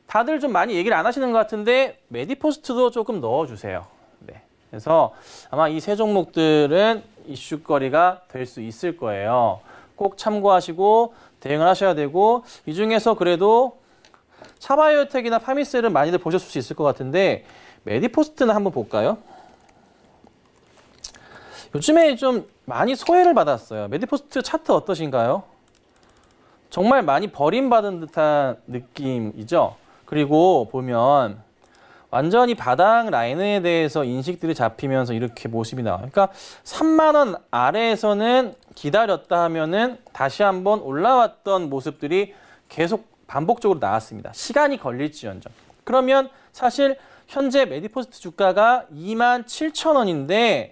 다들 좀 많이 얘기를 안 하시는 것 같은데 메디포스트도 조금 넣어주세요. 네. 그래서 아마 이 세 종목들은 이슈거리가 될 수 있을 거예요. 꼭 참고하시고 대응을 하셔야 되고 이 중에서 그래도 차바이오텍이나 파미셀은 많이들 보셨을 수 있을 것 같은데 메디포스트는 한번 볼까요? 요즘에 좀 많이 소외를 받았어요. 메디포스트 차트 어떠신가요? 정말 많이 버림받은 듯한 느낌이죠. 그리고 보면 완전히 바닥 라인에 대해서 인식들이 잡히면서 이렇게 모습이 나와요. 그러니까 3만 원 아래에서는 기다렸다 하면은 다시 한번 올라왔던 모습들이 계속 반복적으로 나왔습니다. 시간이 걸릴지언정. 그러면 사실 현재 메디포스트 주가가 27,000원인데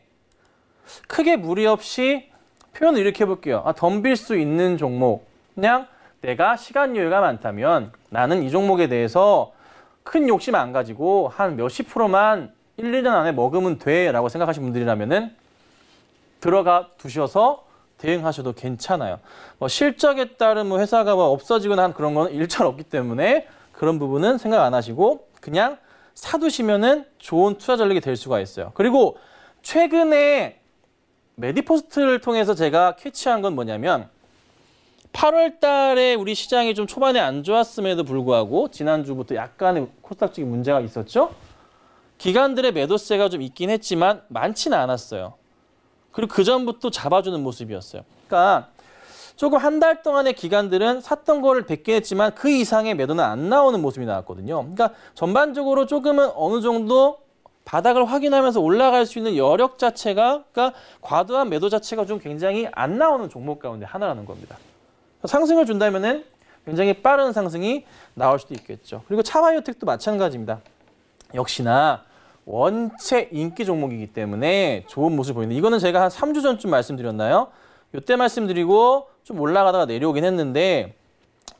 크게 무리 없이 표현을 이렇게 해볼게요. 덤빌 수 있는 종목. 그냥 내가 시간 여유가 많다면 나는 이 종목에 대해서 큰 욕심 안 가지고 한 몇십 프로만 1, 2년 안에 먹으면 돼 라고 생각하시는 분들이라면은 들어가 두셔서 대응하셔도 괜찮아요. 실적에 따른 회사가 없어지거나 한 그런 거는 일절 없기 때문에 그런 부분은 생각 안 하시고 그냥 사두시면은 좋은 투자 전략이 될 수가 있어요. 그리고 최근에 메디포스트를 통해서 제가 캐치한 건 뭐냐면 8월 달에 우리 시장이 좀 초반에 안 좋았음에도 불구하고 지난주부터 약간의 코스닥적인 문제가 있었죠. 기관들의 매도세가 좀 있긴 했지만 많지는 않았어요. 그리고 그 전부터 잡아주는 모습이었어요. 그러니까 조금 한 달 동안의 기관들은 샀던 거를 뱉긴 했지만 그 이상의 매도는 안 나오는 모습이 나왔거든요. 그러니까 전반적으로 조금은 어느 정도 바닥을 확인하면서 올라갈 수 있는 여력 자체가, 그러니까 과도한 매도 자체가 좀 굉장히 안 나오는 종목 가운데 하나라는 겁니다. 상승을 준다면은 굉장히 빠른 상승이 나올 수도 있겠죠. 그리고 차바이오텍도 마찬가지입니다. 역시나 원체 인기 종목이기 때문에 좋은 모습을 보이는데 이거는 제가 한 3주 전쯤 말씀드렸나요? 이때 말씀드리고 좀 올라가다가 내려오긴 했는데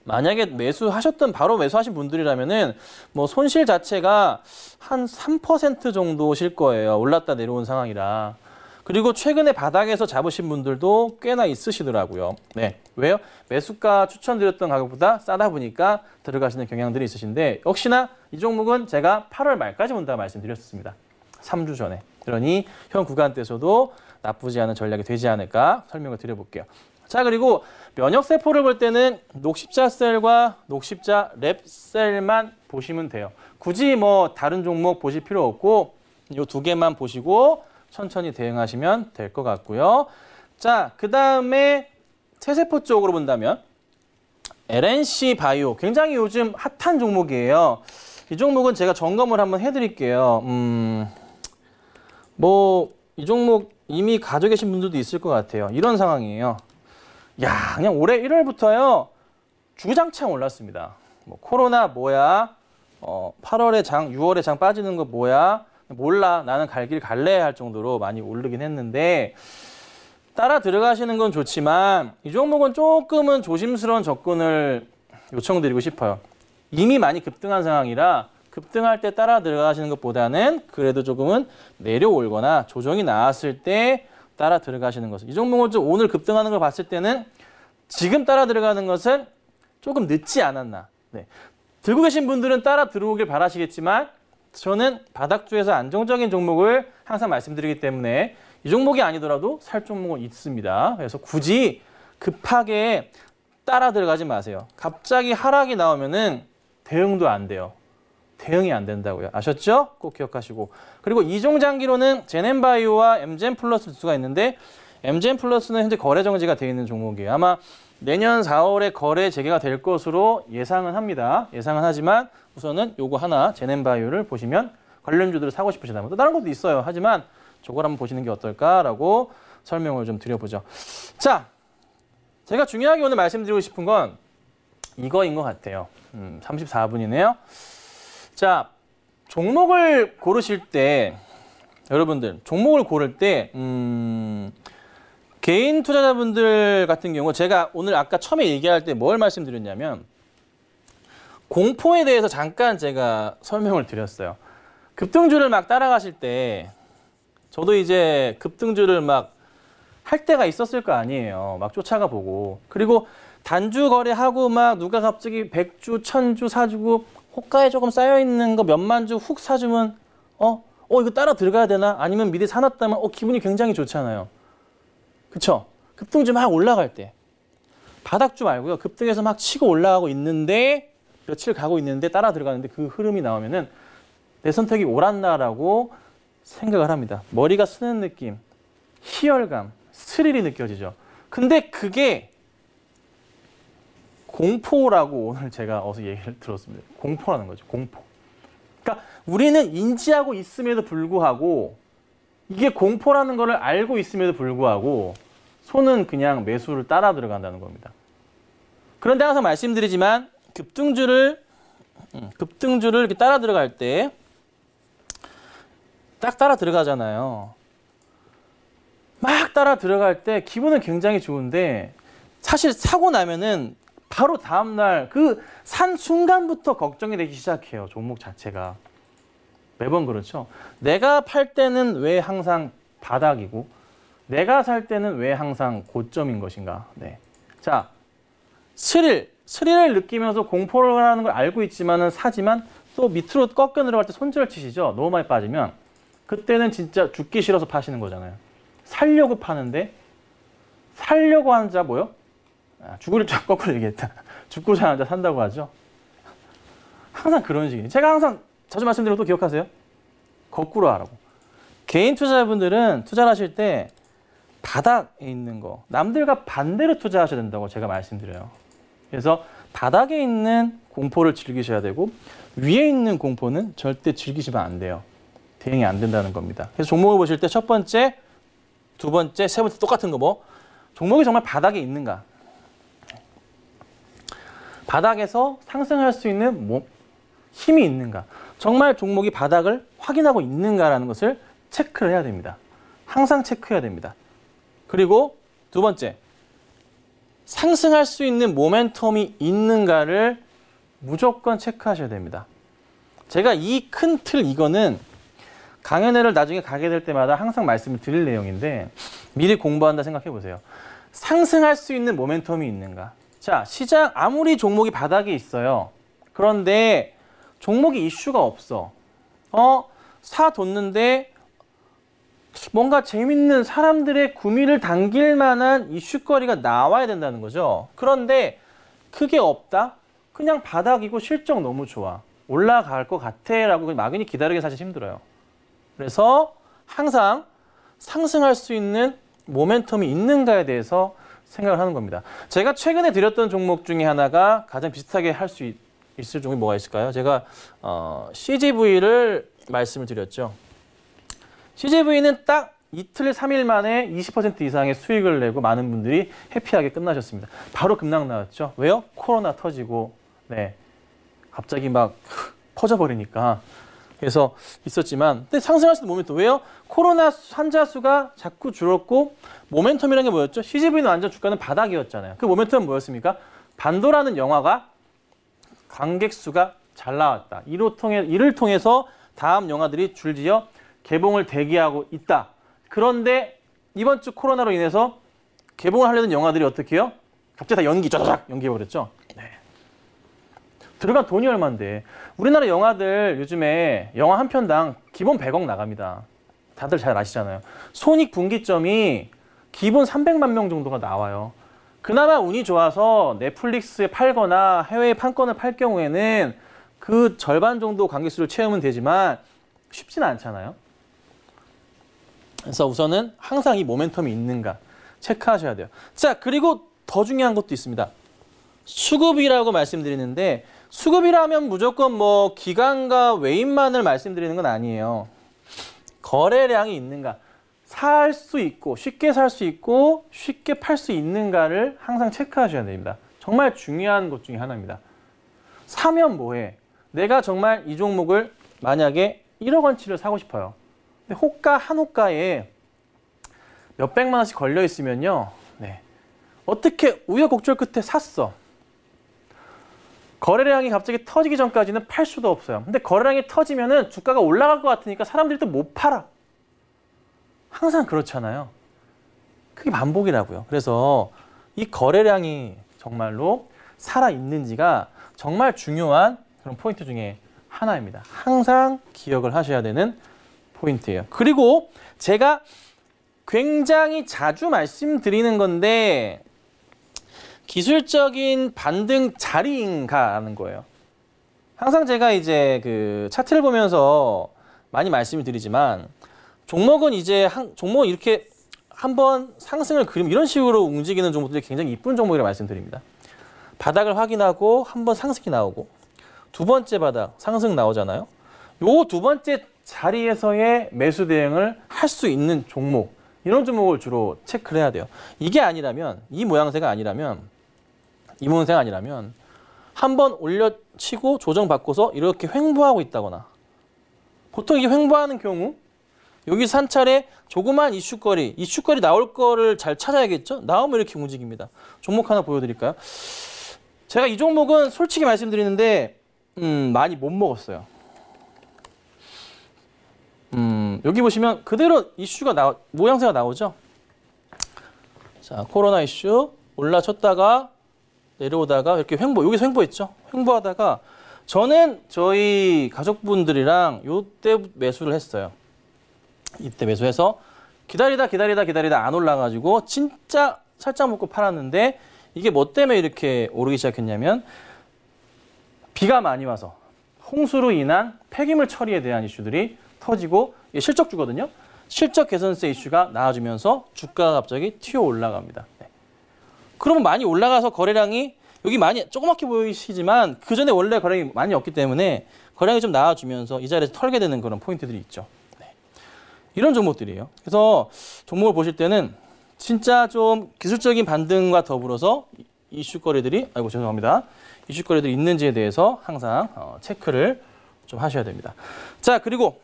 만약에 매수하셨던 바로 매수하신 분들이라면은 뭐 손실 자체가 한 3% 정도실 거예요. 올랐다 내려온 상황이라. 그리고 최근에 바닥에서 잡으신 분들도 꽤나 있으시더라고요. 네. 왜요? 매수가 추천드렸던 가격보다 싸다 보니까 들어가시는 경향들이 있으신데 역시나 이 종목은 제가 8월 말까지 본다 말씀드렸습니다. 3주 전에. 그러니 현 구간대에서도 나쁘지 않은 전략이 되지 않을까 설명을 드려볼게요. 자, 그리고 면역세포를 볼 때는 녹십자셀과 녹십자 랩셀만 보시면 돼요. 굳이 뭐 다른 종목 보실 필요 없고 이 두 개만 보시고 천천히 대응하시면 될 것 같고요. 자, 그 다음에 세세포 쪽으로 본다면 LNC 바이오 굉장히 요즘 핫한 종목이에요. 이 종목은 제가 점검을 한번 해드릴게요. 뭐 이 종목 이미 가지고 계신 분들도 있을 것 같아요. 이런 상황이에요. 야, 그냥 올해 1월부터요 주구장창 올랐습니다. 뭐 코로나 뭐야? 8월에 장, 6월에 장 빠지는 거 뭐야? 몰라. 나는 갈 길 갈래 할 정도로 많이 오르긴 했는데 따라 들어가시는 건 좋지만 이 종목은 조금은 조심스러운 접근을 요청드리고 싶어요. 이미 많이 급등한 상황이라 급등할 때 따라 들어가시는 것보다는 그래도 조금은 내려올거나 조정이 나왔을 때 따라 들어가시는 것을. 이 종목은 좀 오늘 급등하는 걸 봤을 때는 지금 따라 들어가는 것은 조금 늦지 않았나. 네. 들고 계신 분들은 따라 들어오길 바라시겠지만 저는 바닥주에서 안정적인 종목을 항상 말씀드리기 때문에 이 종목이 아니더라도 살 종목은 있습니다. 그래서 굳이 급하게 따라 들어가지 마세요. 갑자기 하락이 나오면은 대응도 안 돼요. 대응이 안 된다고요. 아셨죠? 꼭 기억하시고. 그리고 이종장기로는 제넨바이오와 엠젠플러스 수가 있는데 엠젠플러스는 현재 거래 정지가 되어 있는 종목이에요. 아마 내년 4월에 거래 재개가 될 것으로 예상은 합니다. 예상은 하지만 우선은 요거 하나 제넨바이오를 보시면 관련주들을 사고 싶으시다면 또 다른 것도 있어요. 하지만 저걸 한번 보시는 게 어떨까라고 설명을 좀 드려보죠. 자, 제가 중요하게 오늘 말씀드리고 싶은 건 이거인 것 같아요. 34분이네요. 자, 종목을 고르실 때 여러분들 종목을 고를 때 개인 투자자분들 같은 경우 제가 오늘 아까 처음에 얘기할 때 뭘 말씀드렸냐면 공포에 대해서 잠깐 제가 설명을 드렸어요. 급등주를 막 따라가실 때 저도 이제 급등주를 막 할 때가 있었을 거 아니에요. 막 쫓아가 보고. 그리고 단주 거래하고 막 누가 갑자기 100주, 1000주 사주고 호가에 조금 쌓여있는 거 몇만 주 훅 사주면 이거 따라 들어가야 되나? 아니면 미리 사놨다면 기분이 굉장히 좋잖아요. 그쵸? 급등주 막 올라갈 때. 바닥주 말고요. 급등해서 막 치고 올라가고 있는데 며칠 가고 있는데 따라 들어가는데 그 흐름이 나오면은 내 선택이 옳았나라고 생각을 합니다. 머리가 쓰는 느낌, 희열감, 스릴이 느껴지죠. 근데 그게 공포라고 오늘 제가 어서 얘기를 들었습니다. 공포라는 거죠. 공포. 그러니까 우리는 인지하고 있음에도 불구하고 이게 공포라는 거를 알고 있음에도 불구하고 손은 그냥 매수를 따라 들어간다는 겁니다. 그런데 항상 말씀드리지만 급등주를 이렇게 따라 들어갈 때 딱 따라 들어가잖아요. 막 따라 들어갈 때 기분은 굉장히 좋은데 사실 사고 나면은 바로 다음날 그 산 순간부터 걱정이 되기 시작해요. 종목 자체가. 매번 그렇죠. 내가 팔 때는 왜 항상 바닥이고 내가 살 때는 왜 항상 고점인 것인가. 네. 자, 스릴을 느끼면서 공포를 하는 걸 알고 있지만은 사지만 또 밑으로 꺾여 내려갈 때 손절 치시죠. 너무 많이 빠지면 그때는 진짜 죽기 싫어서 파시는 거잖아요. 살려고 파는데 살려고 하는 자 뭐요? 죽으려 좀 거꾸로 얘기했다. 죽고자 하는 자 산다고 하죠. 항상 그런 식이에요. 제가 항상 자주 말씀드리고 또 기억하세요. 거꾸로 하라고. 개인 투자자분들은 투자를 하실 때 바닥에 있는 거, 남들과 반대로 투자하셔야 된다고 제가 말씀드려요. 그래서 바닥에 있는 공포를 즐기셔야 되고 위에 있는 공포는 절대 즐기시면 안 돼요. 대응이 안 된다는 겁니다. 그래서 종목을 보실 때 첫 번째, 두 번째, 세 번째 똑같은 거 뭐? 종목이 정말 바닥에 있는가? 바닥에서 상승할 수 있는 힘이 있는가? 정말 종목이 바닥을 확인하고 있는가라는 것을 체크를 해야 됩니다. 항상 체크해야 됩니다. 그리고 두 번째, 상승할 수 있는 모멘텀이 있는가를 무조건 체크하셔야 됩니다. 제가 이 큰 틀 이거는 강연회를 나중에 가게 될 때마다 항상 말씀을 드릴 내용인데 미리 공부한다 생각해 보세요. 상승할 수 있는 모멘텀이 있는가? 자, 시장 아무리 종목이 바닥에 있어요. 그런데 종목이 이슈가 없어. 사뒀는데 뭔가 재밌는 사람들의 구미를 당길 만한 이슈거리가 나와야 된다는 거죠. 그런데 그게 없다? 그냥 바닥이고 실적 너무 좋아. 올라갈 것 같아 라고 막연히 기다리기 사실 힘들어요. 그래서 항상 상승할 수 있는 모멘텀이 있는가에 대해서 생각을 하는 겁니다. 제가 최근에 드렸던 종목 중에 하나가 가장 비슷하게 할 수 있을 종목이 뭐가 있을까요? 제가 CGV를 말씀을 드렸죠. CGV는 딱 이틀, 3일 만에 20% 이상의 수익을 내고 많은 분들이 해피하게 끝나셨습니다. 바로 급락 나왔죠. 왜요? 코로나 터지고 네, 갑자기 막 퍼져버리니까. 그래서 있었지만 근데 상승할 수 있는 모멘텀. 왜요? 코로나 환자 수가 자꾸 줄었고 모멘텀이라는 게 뭐였죠? CGV는 완전 주가는 바닥이었잖아요. 그 모멘텀은 뭐였습니까? 반도라는 영화가 관객 수가 잘 나왔다. 이를 통해서 다음 영화들이 줄지어 개봉을 대기하고 있다. 그런데 이번 주 코로나로 인해서 개봉을 하려는 영화들이 어떻게 해요? 갑자기 다 쫙쫙 연기해버렸죠. 네. 들어간 돈이 얼만데. 우리나라 영화들 요즘에 영화 한 편당 기본 100억 나갑니다. 다들 잘 아시잖아요. 손익분기점이 기본 300만 명 정도가 나와요. 그나마 운이 좋아서 넷플릭스에 팔거나 해외에 판권을 팔 경우에는 그 절반 정도 관객수를 채우면 되지만 쉽지는 않잖아요. 그래서 우선은 항상 이 모멘텀이 있는가 체크하셔야 돼요. 자, 그리고 더 중요한 것도 있습니다. 수급이라고 말씀드리는데 수급이라면 무조건 뭐 기관과 외인만을 말씀드리는 건 아니에요. 거래량이 있는가, 살 수 있고 쉽게 살 수 있고 쉽게 팔 수 있는가를 항상 체크하셔야 됩니다. 정말 중요한 것 중에 하나입니다. 사면 뭐해? 내가 정말 이 종목을 만약에 1억 원치를 사고 싶어요. 근데 한 호가에 몇백만 원씩 걸려 있으면요. 네. 어떻게 우여곡절 끝에 샀어. 거래량이 갑자기 터지기 전까지는 팔 수도 없어요. 근데 거래량이 터지면은 주가가 올라갈 것 같으니까 사람들이 또 못 팔아. 항상 그렇잖아요. 그게 반복이라고요. 그래서 이 거래량이 정말로 살아있는지가 정말 중요한 그런 포인트 중에 하나입니다. 항상 기억을 하셔야 되는 포인트예요. 그리고 제가 굉장히 자주 말씀드리는 건데 기술적인 반등 자리인가라는 거예요. 항상 제가 이제 그 차트를 보면서 많이 말씀을 드리지만 종목은 이제 종목은 이렇게 한번 상승을 그리면 이런 식으로 움직이는 종목들이 굉장히 이쁜 종목이라고 말씀드립니다. 바닥을 확인하고 한번 상승이 나오고 두 번째 바닥 상승 나오잖아요. 요 두 번째 자리에서의 매수 대응을 할 수 있는 종목, 이런 종목을 주로 체크를 해야 돼요. 이게 아니라면, 이 모양새가 아니라면 한번 올려치고 조정받고서 이렇게 횡보하고 있다거나, 보통 이게 횡보하는 경우 여기서 한 차례 조그만 이슈거리 나올 거를 잘 찾아야겠죠? 나오면 이렇게 움직입니다. 종목 하나 보여드릴까요? 제가 이 종목은 솔직히 말씀드리는데 많이 못 먹었어요. 여기 보시면 그대로 이슈가 모양새가 나오죠? 자, 코로나 이슈 올라쳤다가 내려오다가 이렇게 여기서 횡보했죠? 횡보하다가 저는 저희 가족분들이랑 요때 매수를 했어요. 이때 매수해서 기다리다 안 올라가지고 진짜 살짝 먹고 팔았는데 이게 뭐 때문에 이렇게 오르기 시작했냐면 비가 많이 와서 홍수로 인한 폐기물 처리에 대한 이슈들이 터지고 이게 실적주거든요. 실적 개선세 이슈가 나와주면서 주가가 갑자기 튀어 올라갑니다. 네. 그러면 많이 올라가서 거래량이 여기 많이 조그맣게 보이시지만 그 전에 원래 거래량이 많이 없기 때문에 거래량이 좀 나와주면서 이 자리에서 털게 되는 그런 포인트들이 있죠. 네. 이런 종목들이에요. 그래서 종목을 보실 때는 진짜 좀 기술적인 반등과 더불어서 이슈거래들이 이슈거래들이 있는지에 대해서 항상 체크를 좀 하셔야 됩니다. 자, 그리고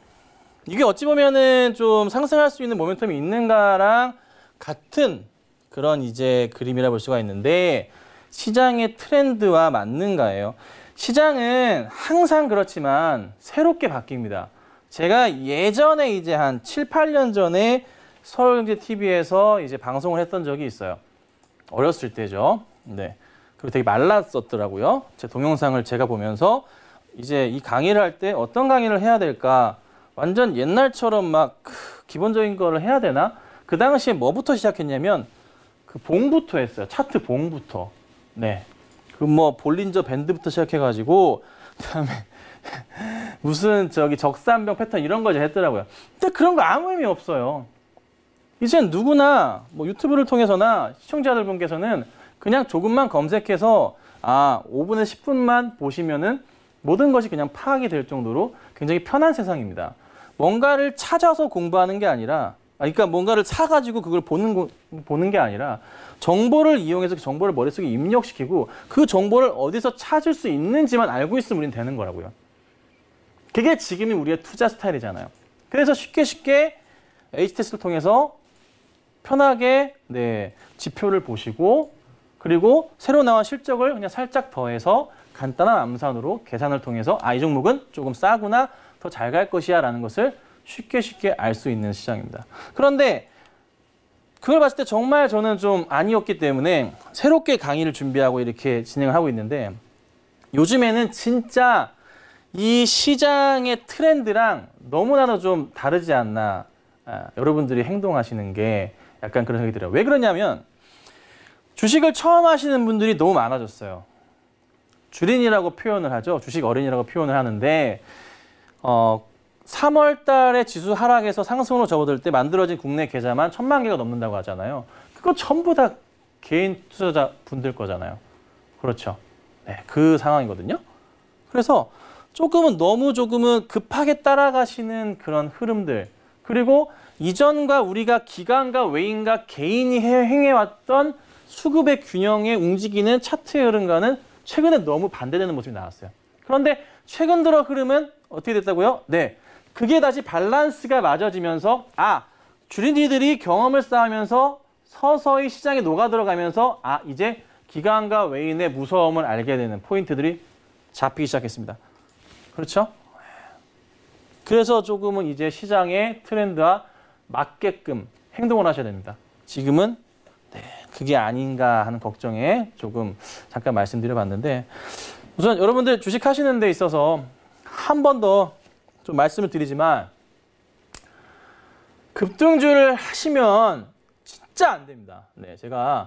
이게 어찌 보면은 좀 상승할 수 있는 모멘텀이 있는가랑 같은 그런 이제 그림이라 볼 수가 있는데 시장의 트렌드와 맞는가예요. 시장은 항상 그렇지만 새롭게 바뀝니다. 제가 예전에 이제 한 7, 8년 전에 서울경제TV에서 이제 방송을 했던 적이 있어요. 어렸을 때죠. 네. 그리고 되게 말랐었더라고요. 제 동영상을 제가 보면서 이제 이 강의를 할 때 어떤 강의를 해야 될까? 완전 옛날처럼 막 기본적인 거를 해야 되나? 그 당시에 뭐부터 시작했냐면 그 봉부터 했어요. 차트 봉부터. 네. 그 뭐 볼린저 밴드부터 시작해가지고 그다음에 무슨 적산병 패턴 이런 걸 했더라고요. 근데 그런 거 아무 의미 없어요. 이젠 누구나 뭐 유튜브를 통해서나 시청자들분께서는 그냥 조금만 검색해서 5분에서 10분만 보시면은 모든 것이 그냥 파악이 될 정도로 굉장히 편한 세상입니다. 뭔가를 찾아서 공부하는 게 아니라, 그러니까 뭔가를 사가지고 그걸 보는 게 아니라 정보를 이용해서 그 정보를 머릿속에 입력시키고 그 정보를 어디서 찾을 수 있는지만 알고 있으면 우리는 되는 거라고요. 그게 지금이 우리의 투자 스타일이잖아요. 그래서 쉽게 H테스트를 통해서 편하게 지표를 보시고 그리고 새로 나온 실적을 그냥 살짝 더해서 간단한 암산으로 계산을 통해서 이 종목은 조금 싸구나, 더 잘 갈 것이야 라는 것을 쉽게 알 수 있는 시장입니다. 그런데 그걸 봤을 때 정말 저는 좀 아니었기 때문에 새롭게 강의를 준비하고 이렇게 진행을 하고 있는데 요즘에는 진짜 이 시장의 트렌드랑 너무나도 좀 다르지 않나 여러분들이 행동하시는 게 약간 그런 생각이 들어요. 왜 그러냐면 주식을 처음 하시는 분들이 너무 많아졌어요. 주린이라고 표현을 하죠. 주식 어린이라고 표현을 하는데 3월 달에 지수 하락에서 상승으로 접어들 때 만들어진 국내 계좌만 1000만 개가 넘는다고 하잖아요. 그거 전부 다 개인 투자자 분들 거잖아요. 그렇죠. 네, 그 상황이거든요. 그래서 조금은 급하게 따라가시는 그런 흐름들, 그리고 이전과 우리가 기관과 외인과 개인이 행해왔던 수급의 균형에 움직이는 차트의 흐름과는 최근에 너무 반대되는 모습이 나왔어요. 그런데 최근 들어 흐름은 어떻게 됐다고요? 네, 그게 다시 밸런스가 맞아지면서 주린이들이 경험을 쌓으면서 서서히 시장에 녹아들어가면서 이제 기관과 외인의 무서움을 알게 되는 포인트들이 잡히기 시작했습니다. 그렇죠? 그래서 조금은 이제 시장의 트렌드와 맞게끔 행동을 하셔야 됩니다. 지금은 그게 아닌가 하는 걱정에 조금 잠깐 말씀드려봤는데 우선 여러분들 주식하시는 데 있어서 한 번 더 좀 말씀을 드리지만 급등주를 하시면 진짜 안 됩니다. 네, 제가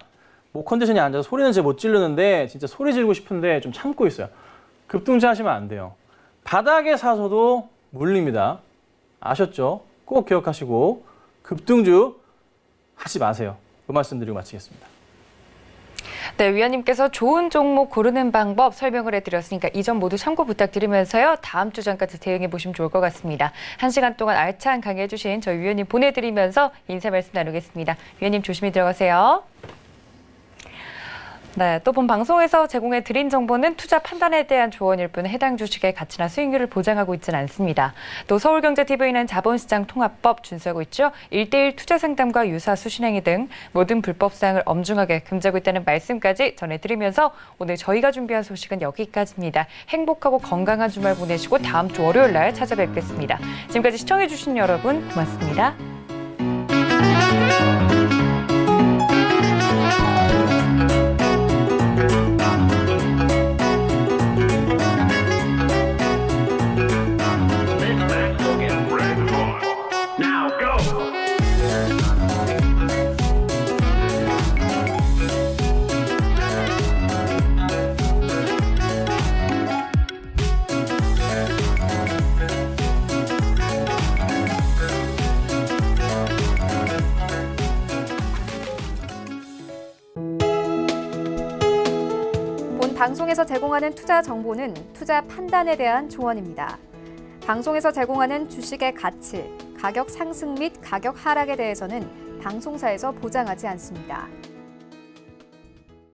목 컨디션이 안 좋아서 소리는 잘 못 지르는데 진짜 소리 지르고 싶은데 좀 참고 있어요. 급등주 하시면 안 돼요. 바닥에 사서도 물립니다. 아셨죠? 꼭 기억하시고 급등주 하지 마세요. 그 말씀 드리고 마치겠습니다. 네, 위원님께서 좋은 종목 고르는 방법 설명을 해드렸으니까 이 점 모두 참고 부탁드리면서요. 다음 주 전까지 대응해 보시면 좋을 것 같습니다. 1시간 동안 알찬 강의해 주신 저희 위원님 보내드리면서 인사 말씀 나누겠습니다. 위원님 조심히 들어가세요. 네, 또 본 방송에서 제공해 드린 정보는 투자 판단에 대한 조언일 뿐 해당 주식의 가치나 수익률을 보장하고 있지는 않습니다. 또 서울경제TV는 자본시장 통합법 준수하고 있죠. 1:1 투자 상담과 유사 수신행위 등 모든 불법 사항을 엄중하게 금지하고 있다는 말씀까지 전해드리면서 오늘 저희가 준비한 소식은 여기까지입니다. 행복하고 건강한 주말 보내시고 다음 주 월요일 날 찾아뵙겠습니다. 지금까지 시청해주신 여러분 고맙습니다. 방송에서 제공하는 투자 정보는 투자 판단에 대한 조언입니다. 방송에서 제공하는 주식의 가치, 가격 상승 및 가격 하락에 대해서는 방송사에서 보장하지 않습니다.